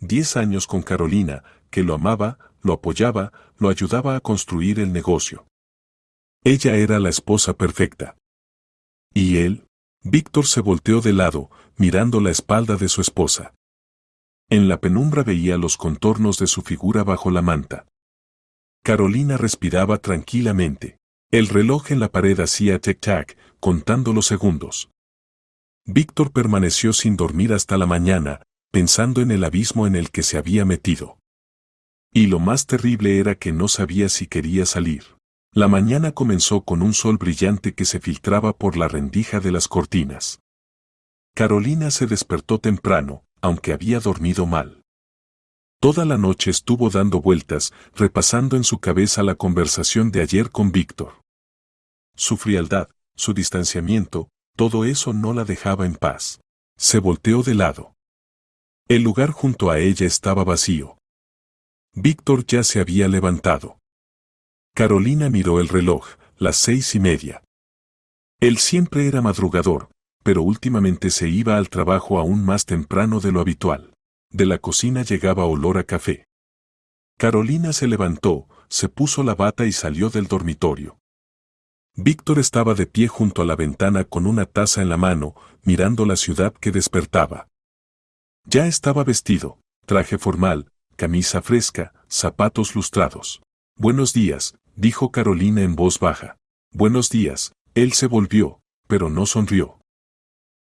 10 años con Carolina, que lo amaba, lo apoyaba, lo ayudaba a construir el negocio. Ella era la esposa perfecta. ¿Y él? Víctor se volteó de lado, mirando la espalda de su esposa. En la penumbra veía los contornos de su figura bajo la manta. Carolina respiraba tranquilamente. El reloj en la pared hacía tic-tac, contando los segundos. Víctor permaneció sin dormir hasta la mañana, pensando en el abismo en el que se había metido. Y lo más terrible era que no sabía si quería salir. La mañana comenzó con un sol brillante que se filtraba por la rendija de las cortinas. Carolina se despertó temprano, aunque había dormido mal. Toda la noche estuvo dando vueltas, repasando en su cabeza la conversación de ayer con Víctor. Su frialdad, su distanciamiento, todo eso no la dejaba en paz. Se volteó de lado. El lugar junto a ella estaba vacío. Víctor ya se había levantado. Carolina miró el reloj, las 6:30. Él siempre era madrugador, pero últimamente se iba al trabajo aún más temprano de lo habitual. De la cocina llegaba olor a café. Carolina se levantó, se puso la bata y salió del dormitorio. Víctor estaba de pie junto a la ventana con una taza en la mano, mirando la ciudad que despertaba. Ya estaba vestido, traje formal, camisa fresca, zapatos lustrados. Buenos días, dijo Carolina en voz baja. Buenos días, él se volvió, pero no sonrió.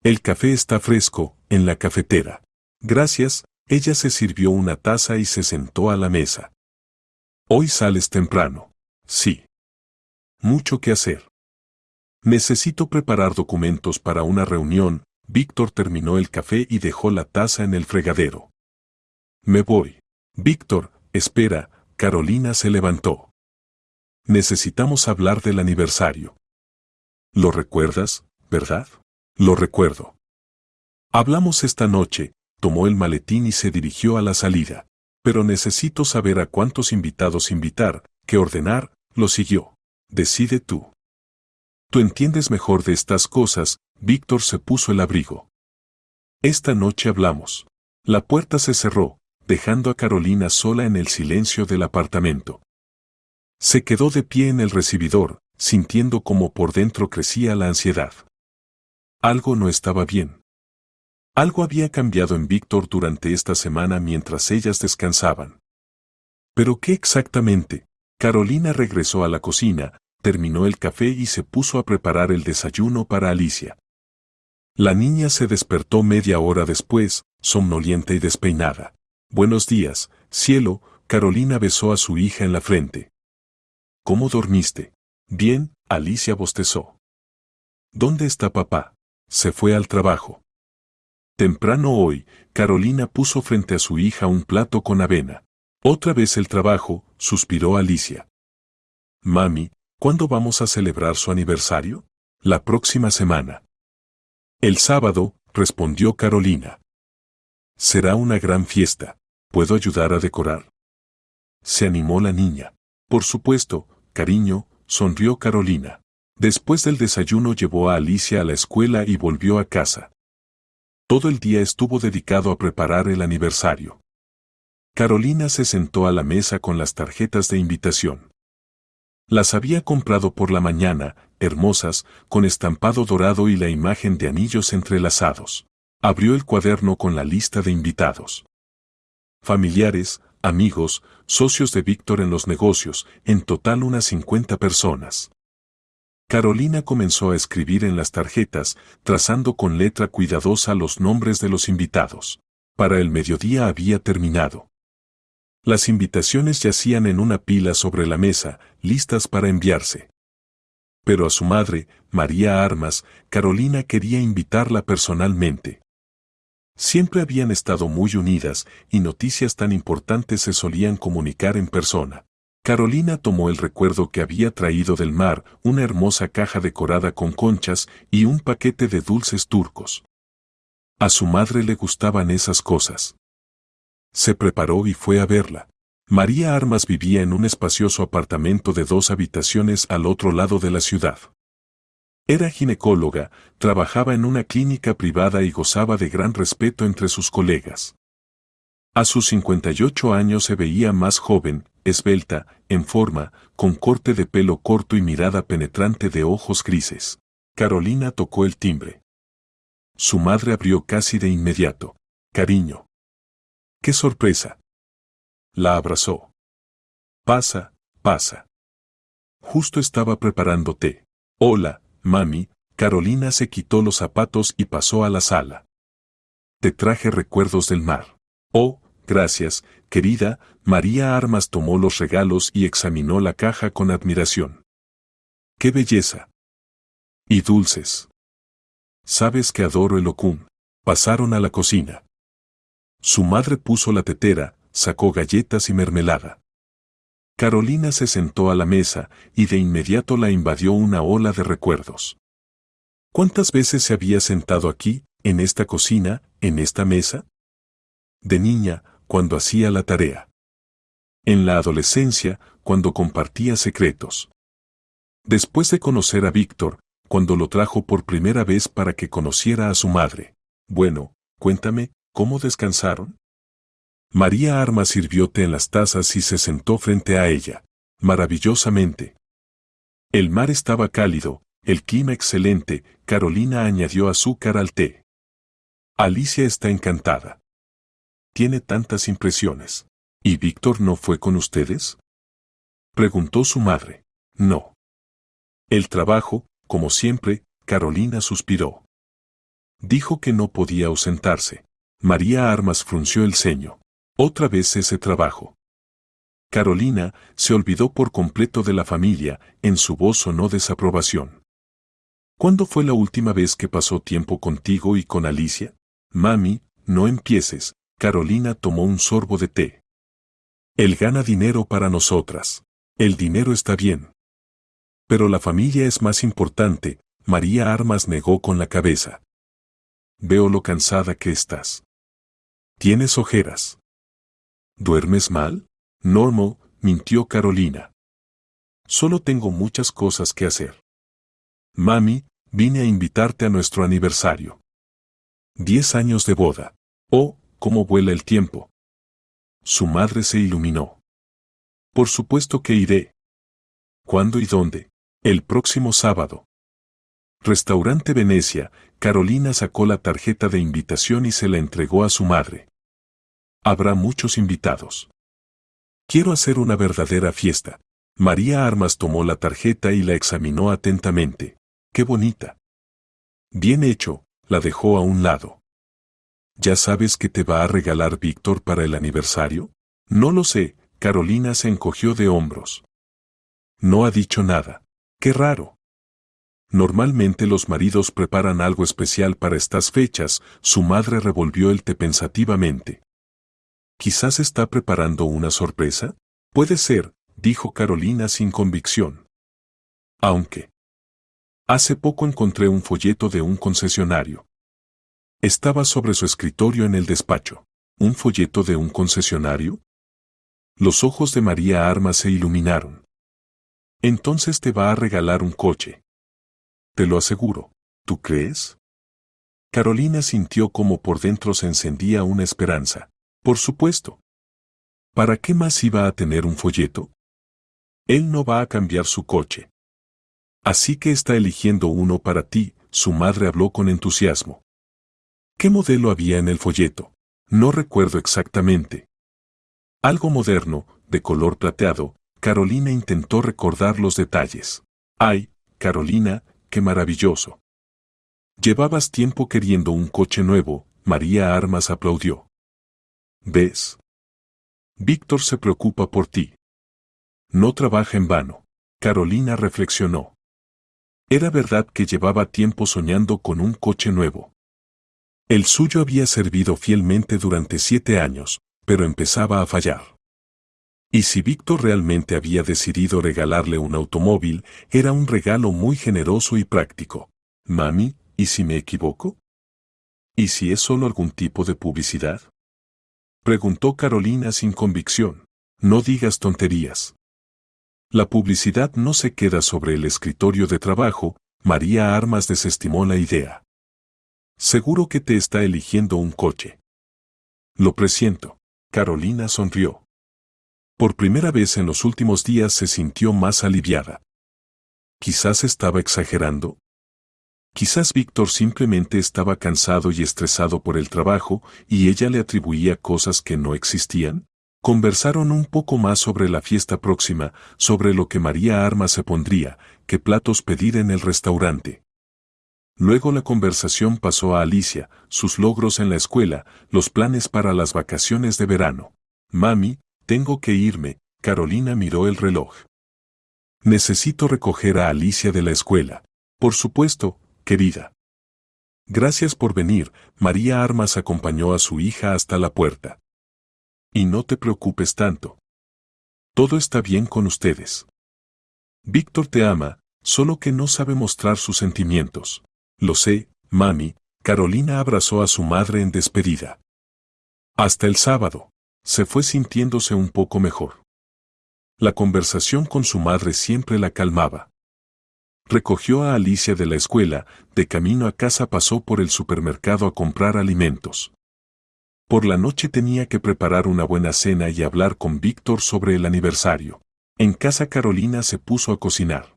El café está fresco, en la cafetera. Gracias, ella se sirvió una taza y se sentó a la mesa. Hoy sales temprano. Sí. Mucho que hacer. Necesito preparar documentos para una reunión. Víctor terminó el café y dejó la taza en el fregadero. Me voy. Víctor, espera, Carolina se levantó. Necesitamos hablar del aniversario. ¿Lo recuerdas, verdad? Lo recuerdo. Hablamos esta noche, tomó el maletín y se dirigió a la salida. Pero necesito saber a cuántos invitados invitar, qué ordenar, lo siguió. Decide tú. Tú entiendes mejor de estas cosas. Víctor se puso el abrigo. Esta noche hablamos. La puerta se cerró, dejando a Carolina sola en el silencio del apartamento. Se quedó de pie en el recibidor, sintiendo como por dentro crecía la ansiedad. Algo no estaba bien. Algo había cambiado en Víctor durante esta semana mientras ellas descansaban. ¿Pero qué exactamente? Carolina regresó a la cocina, terminó el café y se puso a preparar el desayuno para Alicia. La niña se despertó media hora después, somnolienta y despeinada. Buenos días, cielo, Carolina besó a su hija en la frente. ¿Cómo dormiste? Bien, Alicia bostezó. ¿Dónde está papá? Se fue al trabajo. Temprano hoy, Carolina puso frente a su hija un plato con avena. Otra vez el trabajo, suspiró Alicia. Mami, ¿cuándo vamos a celebrar su aniversario? La próxima semana. El sábado, respondió Carolina. Será una gran fiesta. ¿Puedo ayudar a decorar? Se animó la niña. Por supuesto, cariño, sonrió Carolina. Después del desayuno llevó a Alicia a la escuela y volvió a casa. Todo el día estuvo dedicado a preparar el aniversario. Carolina se sentó a la mesa con las tarjetas de invitación. Las había comprado por la mañana, hermosas, con estampado dorado y la imagen de anillos entrelazados. Abrió el cuaderno con la lista de invitados. Familiares, amigos, socios de Víctor en los negocios, en total unas 50 personas. Carolina comenzó a escribir en las tarjetas, trazando con letra cuidadosa los nombres de los invitados. Para el mediodía había terminado. Las invitaciones yacían en una pila sobre la mesa, listas para enviarse. Pero a su madre, María Armas, Carolina quería invitarla personalmente. Siempre habían estado muy unidas y noticias tan importantes se solían comunicar en persona. Carolina tomó el recuerdo que había traído del mar, una hermosa caja decorada con conchas y un paquete de dulces turcos. A su madre le gustaban esas cosas. Se preparó y fue a verla. María Armas vivía en un espacioso apartamento de 2 habitaciones al otro lado de la ciudad. Era ginecóloga, trabajaba en una clínica privada y gozaba de gran respeto entre sus colegas. A sus 58 años se veía más joven, esbelta, en forma, con corte de pelo corto y mirada penetrante de ojos grises. Carolina tocó el timbre. Su madre abrió casi de inmediato. Cariño. ¡Qué sorpresa! La abrazó. Pasa, pasa. Justo estaba preparando té. Hola, mami. Carolina se quitó los zapatos y pasó a la sala. Te traje recuerdos del mar. Oh, gracias, querida. María Armas tomó los regalos y examinó la caja con admiración. ¡Qué belleza! Y dulces. Sabes que adoro el locum. Pasaron a la cocina. Su madre puso la tetera, sacó galletas y mermelada. Carolina se sentó a la mesa y de inmediato la invadió una ola de recuerdos. ¿Cuántas veces se había sentado aquí, en esta cocina, en esta mesa? De niña, cuando hacía la tarea. En la adolescencia, cuando compartía secretos. Después de conocer a Víctor, cuando lo trajo por primera vez para que conociera a su madre. Bueno, cuéntame, ¿cómo descansaron? María Armas sirvió té en las tazas y se sentó frente a ella. Maravillosamente. El mar estaba cálido, el clima excelente. Carolina añadió azúcar al té. Alicia está encantada. Tiene tantas impresiones. ¿Y Víctor no fue con ustedes? Preguntó su madre. No. El trabajo, como siempre. Carolina suspiró. Dijo que no podía ausentarse. María Armas frunció el ceño. Otra vez ese trabajo. Carolina se olvidó por completo de la familia, en su voz sonó desaprobación. ¿Cuándo fue la última vez que pasó tiempo contigo y con Alicia? Mami, no empieces. Carolina tomó un sorbo de té. Él gana dinero para nosotras. El dinero está bien. Pero la familia es más importante. María Armas negó con la cabeza. Veo lo cansada que estás. ¿Tienes ojeras? ¿Duermes mal? Normal, mintió Carolina. Solo tengo muchas cosas que hacer. Mami, vine a invitarte a nuestro aniversario. 10 años de boda. Oh, cómo vuela el tiempo. Su madre se iluminó. Por supuesto que iré. ¿Cuándo y dónde? El próximo sábado. Restaurante Venecia. Carolina sacó la tarjeta de invitación y se la entregó a su madre. Habrá muchos invitados. Quiero hacer una verdadera fiesta. María Armas tomó la tarjeta y la examinó atentamente. ¡Qué bonita! Bien hecho, la dejó a un lado. ¿Ya sabes qué te va a regalar Víctor para el aniversario? No lo sé. Carolina se encogió de hombros. No ha dicho nada. ¡Qué raro! Normalmente los maridos preparan algo especial para estas fechas. Su madre revolvió el té pensativamente. ¿Quizás está preparando una sorpresa? Puede ser. dijo Carolina sin convicción. Aunque hace poco encontré un folleto de un concesionario. Estaba sobre su escritorio en el despacho. ¿Un folleto de un concesionario? Los ojos de María Armas se iluminaron. Entonces te va a regalar un coche. Te lo aseguro. ¿Tú crees? Carolina sintió como por dentro se encendía una esperanza. Por supuesto. ¿Para qué más iba a tener un folleto? Él no va a cambiar su coche. Así que está eligiendo uno para ti, su madre habló con entusiasmo. ¿Qué modelo había en el folleto? No recuerdo exactamente. Algo moderno, de color plateado. Carolina intentó recordar los detalles. ¡Ay, Carolina, qué maravilloso! Llevabas tiempo queriendo un coche nuevo, María Armas aplaudió. ¿Ves? Víctor se preocupa por ti. No trabaja en vano. Carolina reflexionó. Era verdad que llevaba tiempo soñando con un coche nuevo. El suyo había servido fielmente durante 7 años, pero empezaba a fallar. Y si Víctor realmente había decidido regalarle un automóvil, era un regalo muy generoso y práctico. Mami, ¿y si me equivoco? ¿Y si es solo algún tipo de publicidad? Preguntó Carolina sin convicción. No digas tonterías. La publicidad no se queda sobre el escritorio de trabajo. María Armas desestimó la idea. Seguro que te está eligiendo un coche. Lo presiento. Carolina sonrió. Por primera vez en los últimos días se sintió más aliviada. Quizás estaba exagerando. Quizás Víctor simplemente estaba cansado y estresado por el trabajo y ella le atribuía cosas que no existían. Conversaron un poco más sobre la fiesta próxima, sobre lo que María Armas se pondría, qué platos pedir en el restaurante. Luego la conversación pasó a Alicia, sus logros en la escuela, los planes para las vacaciones de verano. Mami, tengo que irme, Carolina miró el reloj. Necesito recoger a Alicia de la escuela. Por supuesto, querida. Gracias por venir, María Armas acompañó a su hija hasta la puerta. Y no te preocupes tanto. Todo está bien con ustedes. Víctor te ama, solo que no sabe mostrar sus sentimientos. Lo sé, mami. Carolina abrazó a su madre en despedida. Hasta el sábado. Se fue sintiéndose un poco mejor. La conversación con su madre siempre la calmaba. Recogió a Alicia de la escuela, de camino a casa pasó por el supermercado a comprar alimentos. Por la noche tenía que preparar una buena cena y hablar con Víctor sobre el aniversario. En casa Carolina se puso a cocinar.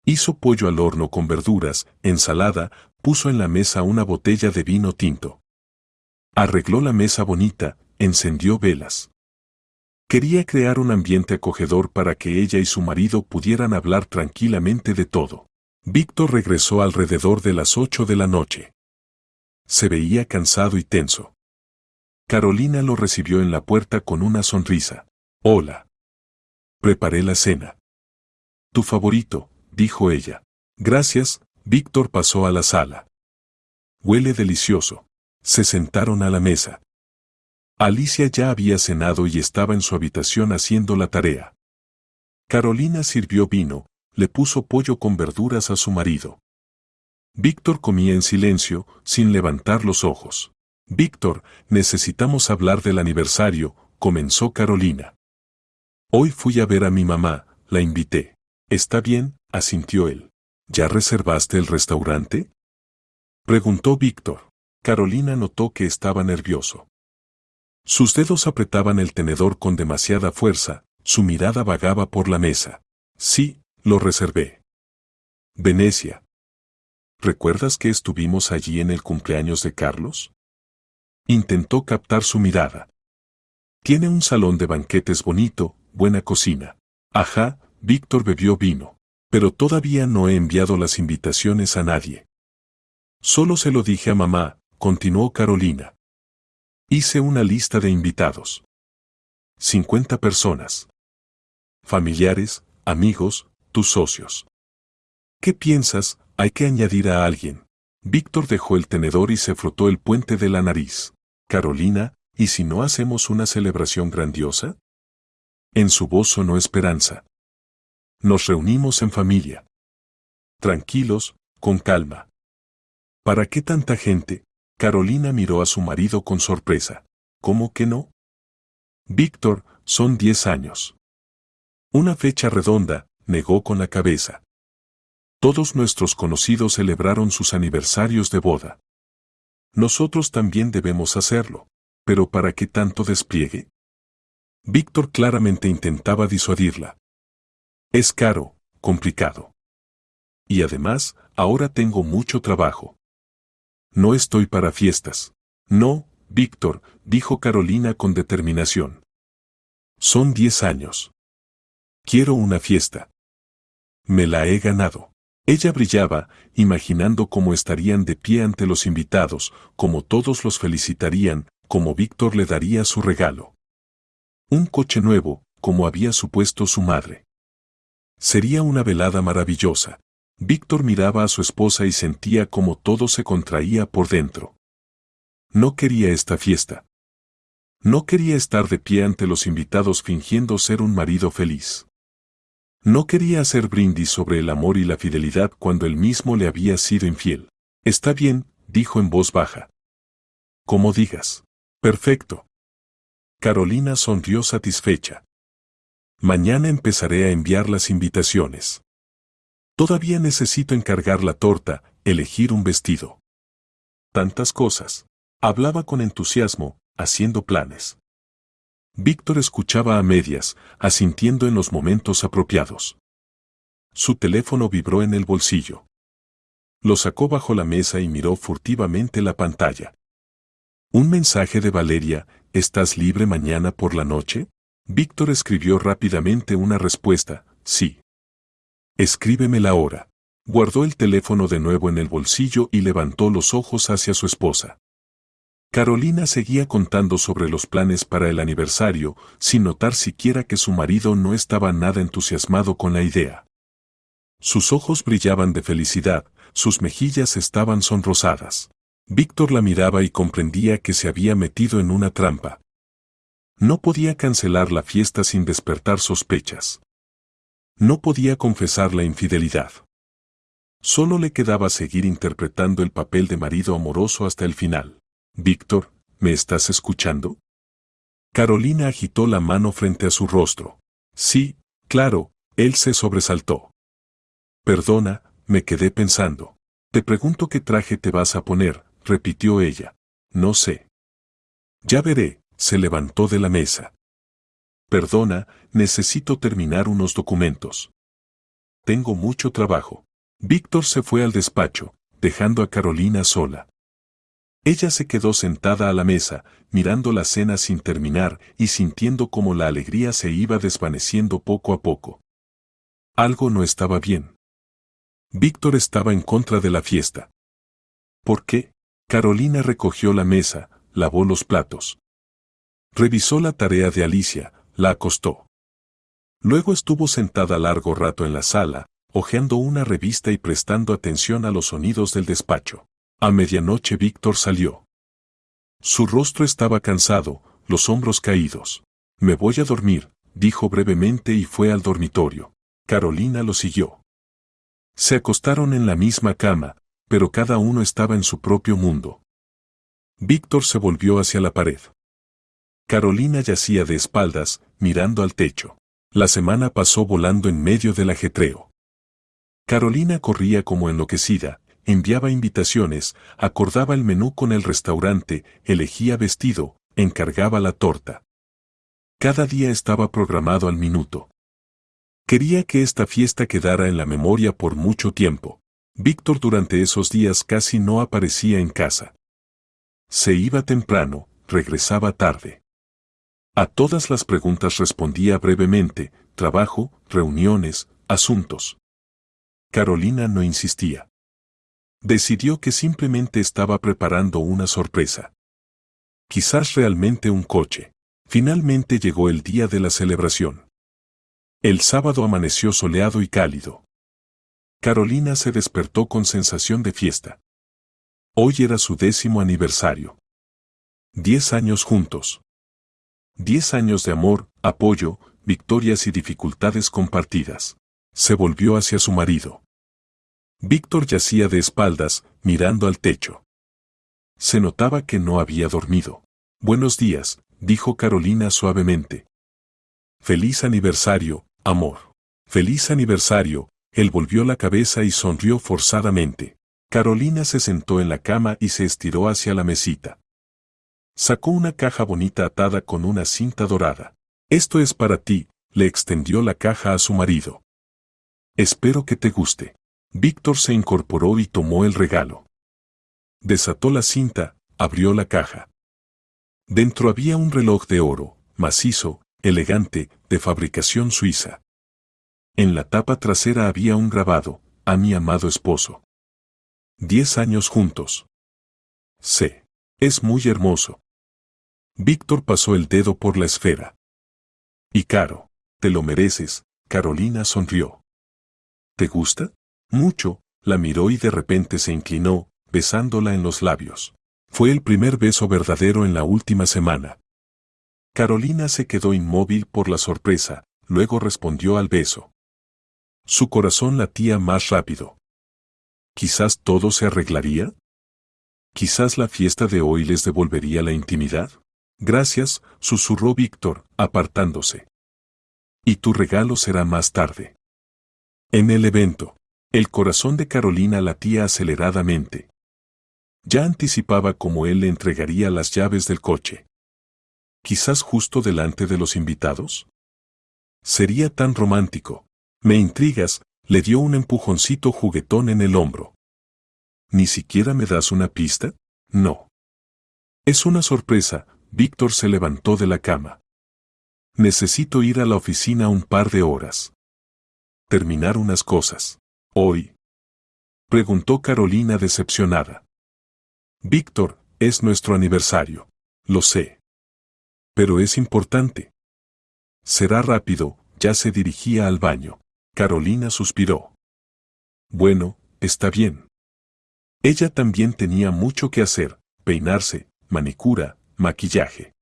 Hizo pollo al horno con verduras, ensalada, puso en la mesa una botella de vino tinto. Arregló la mesa bonita, encendió velas. Quería crear un ambiente acogedor para que ella y su marido pudieran hablar tranquilamente de todo. Víctor regresó alrededor de las 8 de la noche. Se veía cansado y tenso. Carolina lo recibió en la puerta con una sonrisa. Hola. Preparé la cena. Tu favorito, dijo ella. Gracias, Víctor pasó a la sala. Huele delicioso. Se sentaron a la mesa. Alicia ya había cenado y estaba en su habitación haciendo la tarea. Carolina sirvió vino, le puso pollo con verduras a su marido. Víctor comía en silencio, sin levantar los ojos. Víctor, necesitamos hablar del aniversario, comenzó Carolina. Hoy fui a ver a mi mamá, la invité. Está bien, asintió él. ¿Ya reservaste el restaurante? Preguntó Víctor. Carolina notó que estaba nervioso. Sus dedos apretaban el tenedor con demasiada fuerza, su mirada vagaba por la mesa. Sí, lo reservé. Venecia. ¿Recuerdas que estuvimos allí en el cumpleaños de Carlos? Intentó captar su mirada. Tiene un salón de banquetes bonito, buena cocina. Ajá, Víctor bebió vino. Pero todavía no he enviado las invitaciones a nadie. Solo se lo dije a mamá, continuó Carolina. Hice una lista de invitados. 50 personas. Familiares, amigos, tus socios. ¿Qué piensas? Hay que añadir a alguien. Víctor dejó el tenedor y se frotó el puente de la nariz. Carolina, ¿y si no hacemos una celebración grandiosa? En su voz sonó esperanza. Nos reunimos en familia. Tranquilos, con calma. ¿Para qué tanta gente? Carolina miró a su marido con sorpresa. ¿Cómo que no? Víctor, son 10 años. Una fecha redonda, negó con la cabeza. Todos nuestros conocidos celebraron sus aniversarios de boda. Nosotros también debemos hacerlo. ¿Pero para qué tanto despliegue? Víctor claramente intentaba disuadirla. Es caro, complicado. Y además, ahora tengo mucho trabajo. No estoy para fiestas. No, Víctor, dijo Carolina con determinación. Son 10 años. Quiero una fiesta. Me la he ganado. Ella brillaba, imaginando cómo estarían de pie ante los invitados, cómo todos los felicitarían, cómo Víctor le daría su regalo. Un coche nuevo, como había supuesto su madre. Sería una velada maravillosa. Víctor miraba a su esposa y sentía como todo se contraía por dentro. No quería esta fiesta. No quería estar de pie ante los invitados fingiendo ser un marido feliz. No quería hacer brindis sobre el amor y la fidelidad cuando él mismo le había sido infiel. Está bien, dijo en voz baja. Como digas. Perfecto. Carolina sonrió satisfecha. Mañana empezaré a enviar las invitaciones. Todavía necesito encargar la torta, elegir un vestido. Tantas cosas. Hablaba con entusiasmo, haciendo planes. Víctor escuchaba a medias, asintiendo en los momentos apropiados. Su teléfono vibró en el bolsillo. Lo sacó bajo la mesa y miró furtivamente la pantalla. Un mensaje de Valeria, ¿estás libre mañana por la noche? Víctor escribió rápidamente una respuesta, sí. Escríbemela ahora. Guardó el teléfono de nuevo en el bolsillo y levantó los ojos hacia su esposa. Carolina seguía contando sobre los planes para el aniversario, sin notar siquiera que su marido no estaba nada entusiasmado con la idea. Sus ojos brillaban de felicidad, sus mejillas estaban sonrosadas. Víctor la miraba y comprendía que se había metido en una trampa. No podía cancelar la fiesta sin despertar sospechas. No podía confesar la infidelidad. Solo le quedaba seguir interpretando el papel de marido amoroso hasta el final. Víctor, ¿me estás escuchando? Carolina agitó la mano frente a su rostro. Sí, claro, él se sobresaltó. Perdona, me quedé pensando. Te pregunto qué traje te vas a poner, repitió ella. No sé. Ya veré, se levantó de la mesa. Perdona, necesito terminar unos documentos. Tengo mucho trabajo. Víctor se fue al despacho, dejando a Carolina sola. Ella se quedó sentada a la mesa, mirando la cena sin terminar y sintiendo cómo la alegría se iba desvaneciendo poco a poco. Algo no estaba bien. Víctor estaba en contra de la fiesta. ¿Por qué? Carolina recogió la mesa, lavó los platos. Revisó la tarea de Alicia, la acostó. Luego estuvo sentada largo rato en la sala, hojeando una revista y prestando atención a los sonidos del despacho. A medianoche Víctor salió. Su rostro estaba cansado, los hombros caídos. Me voy a dormir, dijo brevemente y fue al dormitorio. Carolina lo siguió. Se acostaron en la misma cama, pero cada uno estaba en su propio mundo. Víctor se volvió hacia la pared. Carolina yacía de espaldas, mirando al techo. La semana pasó volando en medio del ajetreo. Carolina corría como enloquecida, enviaba invitaciones, acordaba el menú con el restaurante, elegía vestido, encargaba la torta. Cada día estaba programado al minuto. Quería que esta fiesta quedara en la memoria por mucho tiempo. Víctor durante esos días casi no aparecía en casa. Se iba temprano, regresaba tarde. A todas las preguntas respondía brevemente, trabajo, reuniones, asuntos. Carolina no insistía. Decidió que simplemente estaba preparando una sorpresa. Quizás realmente un coche. Finalmente llegó el día de la celebración. El sábado amaneció soleado y cálido. Carolina se despertó con sensación de fiesta. Hoy era su 10º aniversario. 10 años juntos. 10 años de amor, apoyo, victorias y dificultades compartidas. Se volvió hacia su marido. Víctor yacía de espaldas, mirando al techo. Se notaba que no había dormido. «Buenos días», dijo Carolina suavemente. «Feliz aniversario, amor». «Feliz aniversario». Él volvió la cabeza y sonrió forzadamente. Carolina se sentó en la cama y se estiró hacia la mesita. Sacó una caja bonita atada con una cinta dorada. «Esto es para ti», le extendió la caja a su marido. «Espero que te guste». Víctor se incorporó y tomó el regalo. Desató la cinta, abrió la caja. Dentro había un reloj de oro, macizo, elegante, de fabricación suiza. En la tapa trasera había un grabado: «A mi amado esposo». 10 años juntos. Sí. Es muy hermoso. Víctor pasó el dedo por la esfera. «Y caro, te lo mereces», Carolina sonrió. «¿Te gusta?» «Mucho», la miró y de repente se inclinó, besándola en los labios. Fue el primer beso verdadero en la última semana. Carolina se quedó inmóvil por la sorpresa, luego respondió al beso. Su corazón latía más rápido. ¿Quizás todo se arreglaría? ¿Quizás la fiesta de hoy les devolvería la intimidad? «Gracias», susurró Víctor, apartándose. «Y tu regalo será más tarde». En el evento, el corazón de Carolina latía aceleradamente. Ya anticipaba cómo él le entregaría las llaves del coche. ¿Quizás justo delante de los invitados? Sería tan romántico. «Me intrigas», le dio un empujoncito juguetón en el hombro. «¿Ni siquiera me das una pista?» «No». «Es una sorpresa». Víctor se levantó de la cama. «Necesito ir a la oficina un par de horas. Terminar unas cosas». «¿Hoy?», preguntó Carolina decepcionada. «Víctor, es nuestro aniversario». «Lo sé. Pero es importante». «Será rápido», ya se dirigía al baño. Carolina suspiró. «Bueno, está bien». Ella también tenía mucho que hacer: peinarse, manicura, maquillaje.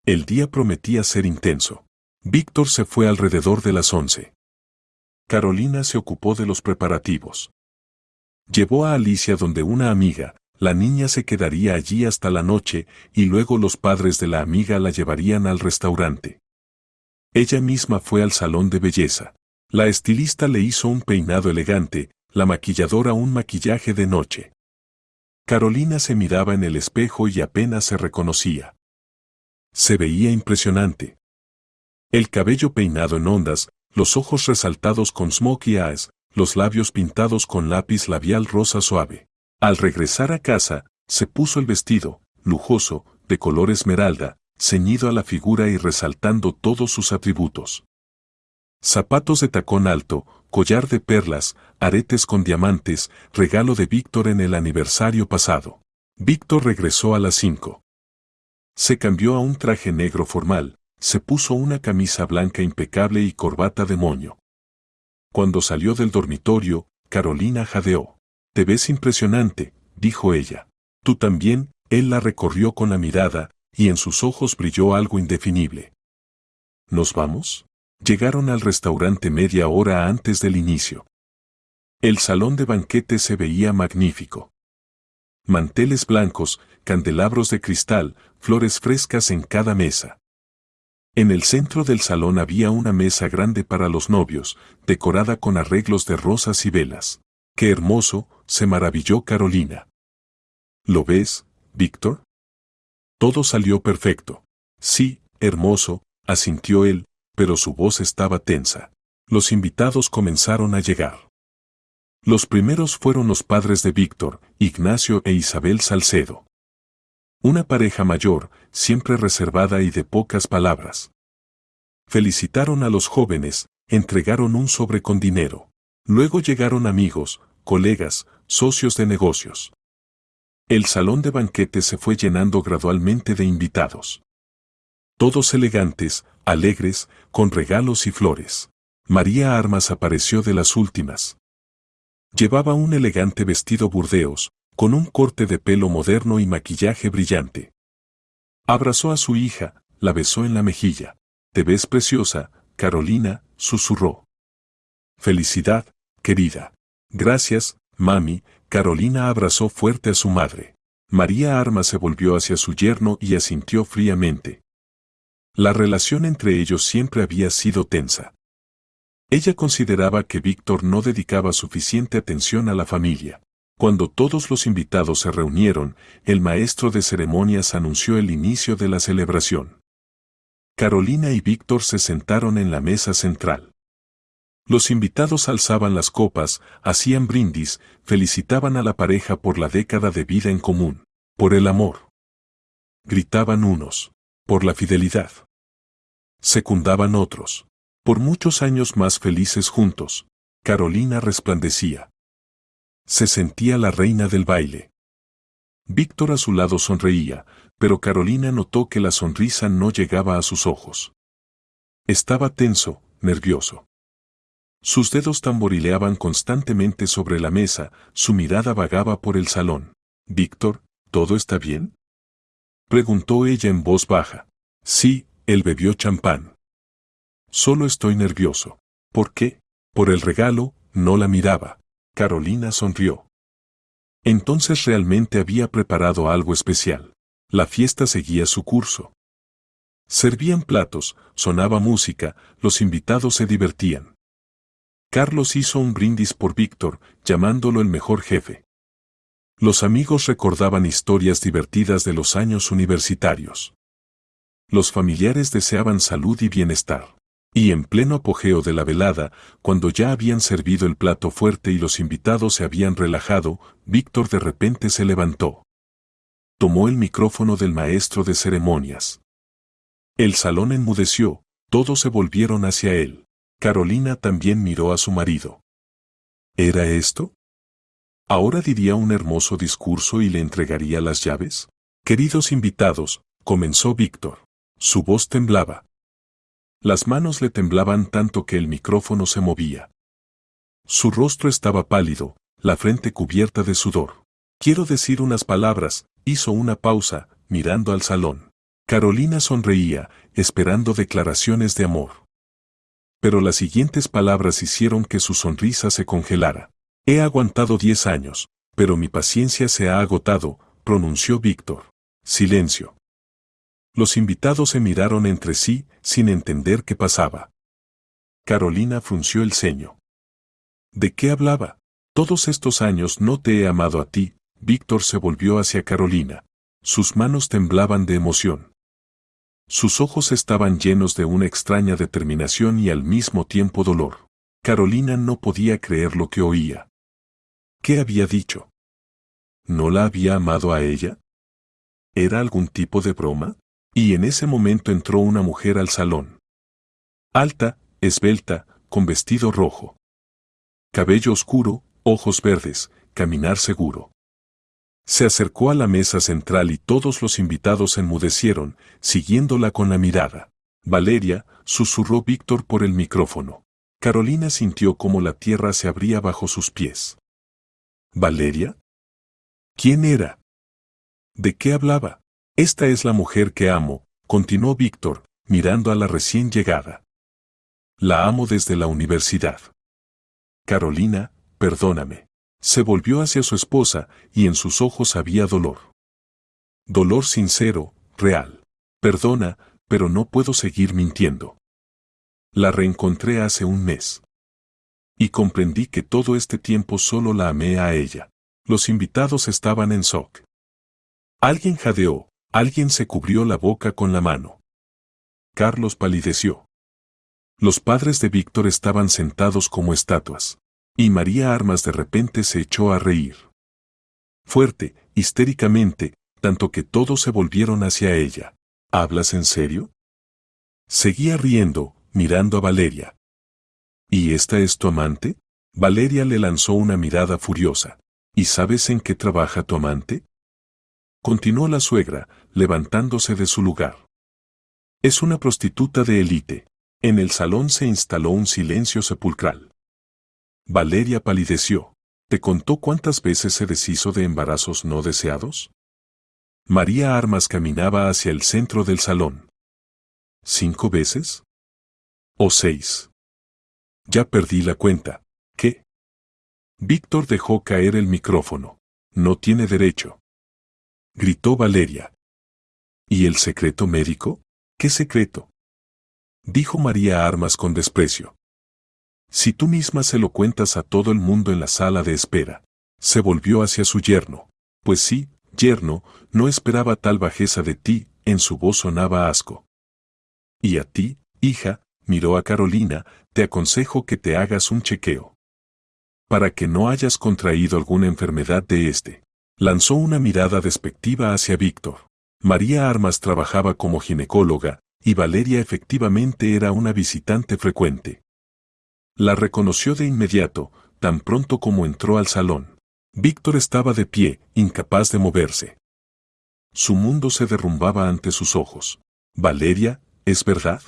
El día prometía ser intenso. Víctor se fue alrededor de las 11. Carolina se ocupó de los preparativos. Llevó a Alicia donde una amiga. La niña se quedaría allí hasta la noche y luego los padres de la amiga la llevarían al restaurante. Ella misma fue al salón de belleza. La estilista le hizo un peinado elegante, la maquilladora un maquillaje de noche. Carolina se miraba en el espejo y apenas se reconocía. Se veía impresionante. El cabello peinado en ondas, los ojos resaltados con smokey eyes, los labios pintados con lápiz labial rosa suave. Al regresar a casa, se puso el vestido, lujoso, de color esmeralda, ceñido a la figura y resaltando todos sus atributos. Zapatos de tacón alto, collar de perlas, aretes con diamantes, regalo de Víctor en el aniversario pasado. Víctor regresó a las 5. Se cambió a un traje negro formal, se puso una camisa blanca impecable y corbata de moño. Cuando salió del dormitorio, Carolina jadeó. «Te ves impresionante», dijo ella. «Tú también». Él la recorrió con la mirada, y en sus ojos brilló algo indefinible. «¿Nos vamos?» Llegaron al restaurante media hora antes del inicio. El salón de banquete se veía magnífico. Manteles blancos, candelabros de cristal, flores frescas en cada mesa. En el centro del salón había una mesa grande para los novios, decorada con arreglos de rosas y velas. «¡Qué hermoso!», se maravilló Carolina. «¿Lo ves, Víctor?» Todo salió perfecto. «Sí, hermoso», asintió él, pero su voz estaba tensa. Los invitados comenzaron a llegar. Los primeros fueron los padres de Víctor, Ignacio e Isabel Salcedo. Una pareja mayor, siempre reservada y de pocas palabras. Felicitaron a los jóvenes, entregaron un sobre con dinero. Luego llegaron amigos, colegas, socios de negocios. El salón de banquete se fue llenando gradualmente de invitados. Todos elegantes, alegres, con regalos y flores. María Armas apareció de las últimas. Llevaba un elegante vestido burdeos, con un corte de pelo moderno y maquillaje brillante. Abrazó a su hija, la besó en la mejilla. Te ves preciosa, Carolina, susurró. Felicidad, querida. Gracias, mami. Carolina abrazó fuerte a su madre. María Armas se volvió hacia su yerno y asintió fríamente. La relación entre ellos siempre había sido tensa. Ella consideraba que Víctor no dedicaba suficiente atención a la familia. Cuando todos los invitados se reunieron, el maestro de ceremonias anunció el inicio de la celebración. Carolina y Víctor se sentaron en la mesa central. Los invitados alzaban las copas, hacían brindis, felicitaban a la pareja por la década de vida en común, por el amor. Gritaban unos, por la fidelidad. Secundaban otros, por muchos años más felices juntos. Carolina resplandecía. Se sentía la reina del baile. Víctor a su lado sonreía, pero Carolina notó que la sonrisa no llegaba a sus ojos. Estaba tenso, nervioso. Sus dedos tamborileaban constantemente sobre la mesa, su mirada vagaba por el salón. «Víctor, ¿todo está bien?», preguntó ella en voz baja. «Sí», él bebió champán. «Solo estoy nervioso». «¿Por qué?». «Por el regalo», no la miraba. Carolina sonrió. Entonces realmente había preparado algo especial. La fiesta seguía su curso. Servían platos, sonaba música, los invitados se divertían. Carlos hizo un brindis por Víctor, llamándolo el mejor jefe. Los amigos recordaban historias divertidas de los años universitarios. Los familiares deseaban salud y bienestar. Y en pleno apogeo de la velada, cuando ya habían servido el plato fuerte y los invitados se habían relajado, Víctor de repente se levantó. Tomó el micrófono del maestro de ceremonias. El salón enmudeció, todos se volvieron hacia él. Carolina también miró a su marido. ¿Era esto? ¿Ahora diría un hermoso discurso y le entregaría las llaves? Queridos invitados, comenzó Víctor. Su voz temblaba. Las manos le temblaban tanto que el micrófono se movía. Su rostro estaba pálido, la frente cubierta de sudor. Quiero decir unas palabras, hizo una pausa, mirando al salón. Carolina sonreía, esperando declaraciones de amor. Pero las siguientes palabras hicieron que su sonrisa se congelara. He aguantado 10 años, pero mi paciencia se ha agotado, pronunció Víctor. Silencio. Los invitados se miraron entre sí, sin entender qué pasaba. Carolina frunció el ceño. ¿De qué hablaba? Todos estos años no te he amado a ti. Víctor se volvió hacia Carolina. Sus manos temblaban de emoción. Sus ojos estaban llenos de una extraña determinación y al mismo tiempo dolor. Carolina no podía creer lo que oía. ¿Qué había dicho? ¿No la había amado a ella? ¿Era algún tipo de broma? Y en ese momento entró una mujer al salón. Alta, esbelta, con vestido rojo. Cabello oscuro, ojos verdes, caminar seguro. Se acercó a la mesa central y todos los invitados enmudecieron, siguiéndola con la mirada. Valeria, susurró Víctor por el micrófono. Carolina sintió como la tierra se abría bajo sus pies. ¿Valeria? ¿Quién era? ¿De qué hablaba? Esta es la mujer que amo, continuó Víctor, mirando a la recién llegada. La amo desde la universidad. Carolina, perdóname. Se volvió hacia su esposa y en sus ojos había dolor. Dolor sincero, real. Perdona, pero no puedo seguir mintiendo. La reencontré hace un mes. Y comprendí que todo este tiempo solo la amé a ella. Los invitados estaban en shock. Alguien jadeó. Alguien se cubrió la boca con la mano. Carlos palideció. Los padres de Víctor estaban sentados como estatuas. Y María Armas de repente se echó a reír. Fuerte, histéricamente, tanto que todos se volvieron hacia ella. ¿Hablas en serio? Seguía riendo, mirando a Valeria. ¿Y esta es tu amante? Valeria le lanzó una mirada furiosa. ¿Y sabes en qué trabaja tu amante? Continuó la suegra, levantándose de su lugar. Es una prostituta de élite. En el salón se instaló un silencio sepulcral. Valeria palideció. ¿Te contó cuántas veces se deshizo de embarazos no deseados? María Armas caminaba hacia el centro del salón. ¿5 veces? ¿O 6? Ya perdí la cuenta. ¿Qué? Víctor dejó caer el micrófono. No tiene derecho. Gritó Valeria. ¿Y el secreto médico? ¿Qué secreto? Dijo María Armas con desprecio. Si tú misma se lo cuentas a todo el mundo en la sala de espera. Se volvió hacia su yerno. Pues sí, yerno, no esperaba tal bajeza de ti, en su voz sonaba asco. Y a ti, hija, miró a Carolina, te aconsejo que te hagas un chequeo. Para que no hayas contraído alguna enfermedad de este. Lanzó una mirada despectiva hacia Víctor. María Armas trabajaba como ginecóloga, y Valeria efectivamente era una visitante frecuente. La reconoció de inmediato, tan pronto como entró al salón. Víctor estaba de pie, incapaz de moverse. Su mundo se derrumbaba ante sus ojos. «Valeria, ¿es verdad?»,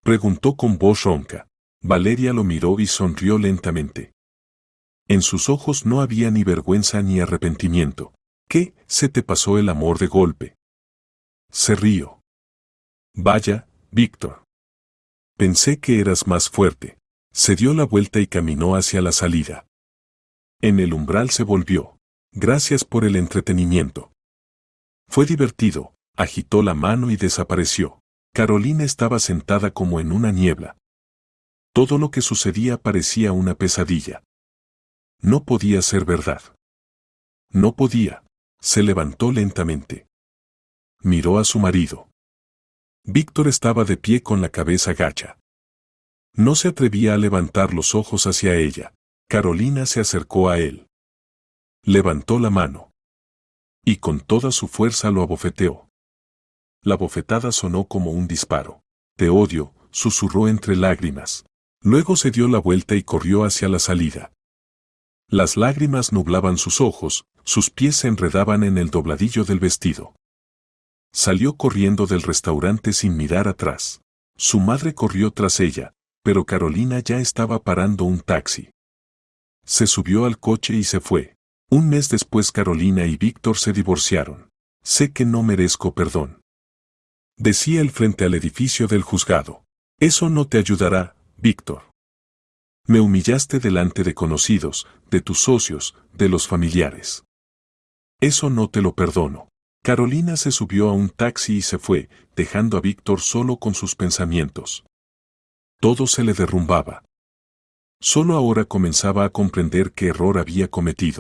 preguntó con voz ronca. Valeria lo miró y sonrió lentamente. En sus ojos no había ni vergüenza ni arrepentimiento. «¿Qué, se te pasó el amor de golpe?», se rió. «Vaya, Víctor. Pensé que eras más fuerte». Se dio la vuelta y caminó hacia la salida. En el umbral se volvió. «Gracias por el entretenimiento. Fue divertido», agitó la mano y desapareció. Carolina estaba sentada como en una niebla. Todo lo que sucedía parecía una pesadilla. No podía ser verdad. No podía. Se levantó lentamente. Miró a su marido. Víctor estaba de pie con la cabeza gacha. No se atrevía a levantar los ojos hacia ella. Carolina se acercó a él. Levantó la mano. Y con toda su fuerza lo abofeteó. La bofetada sonó como un disparo. «Te odio», susurró entre lágrimas. Luego se dio la vuelta y corrió hacia la salida. Las lágrimas nublaban sus ojos, sus pies se enredaban en el dobladillo del vestido. Salió corriendo del restaurante sin mirar atrás. Su madre corrió tras ella, pero Carolina ya estaba parando un taxi. Se subió al coche y se fue. Un mes después Carolina y Víctor se divorciaron. «Sé que no merezco perdón», decía él frente al edificio del juzgado. «Eso no te ayudará, Víctor. Me humillaste delante de conocidos, de tus socios, de los familiares. Eso no te lo perdono». Carolina se subió a un taxi y se fue, dejando a Víctor solo con sus pensamientos. Todo se le derrumbaba. Solo ahora comenzaba a comprender qué error había cometido.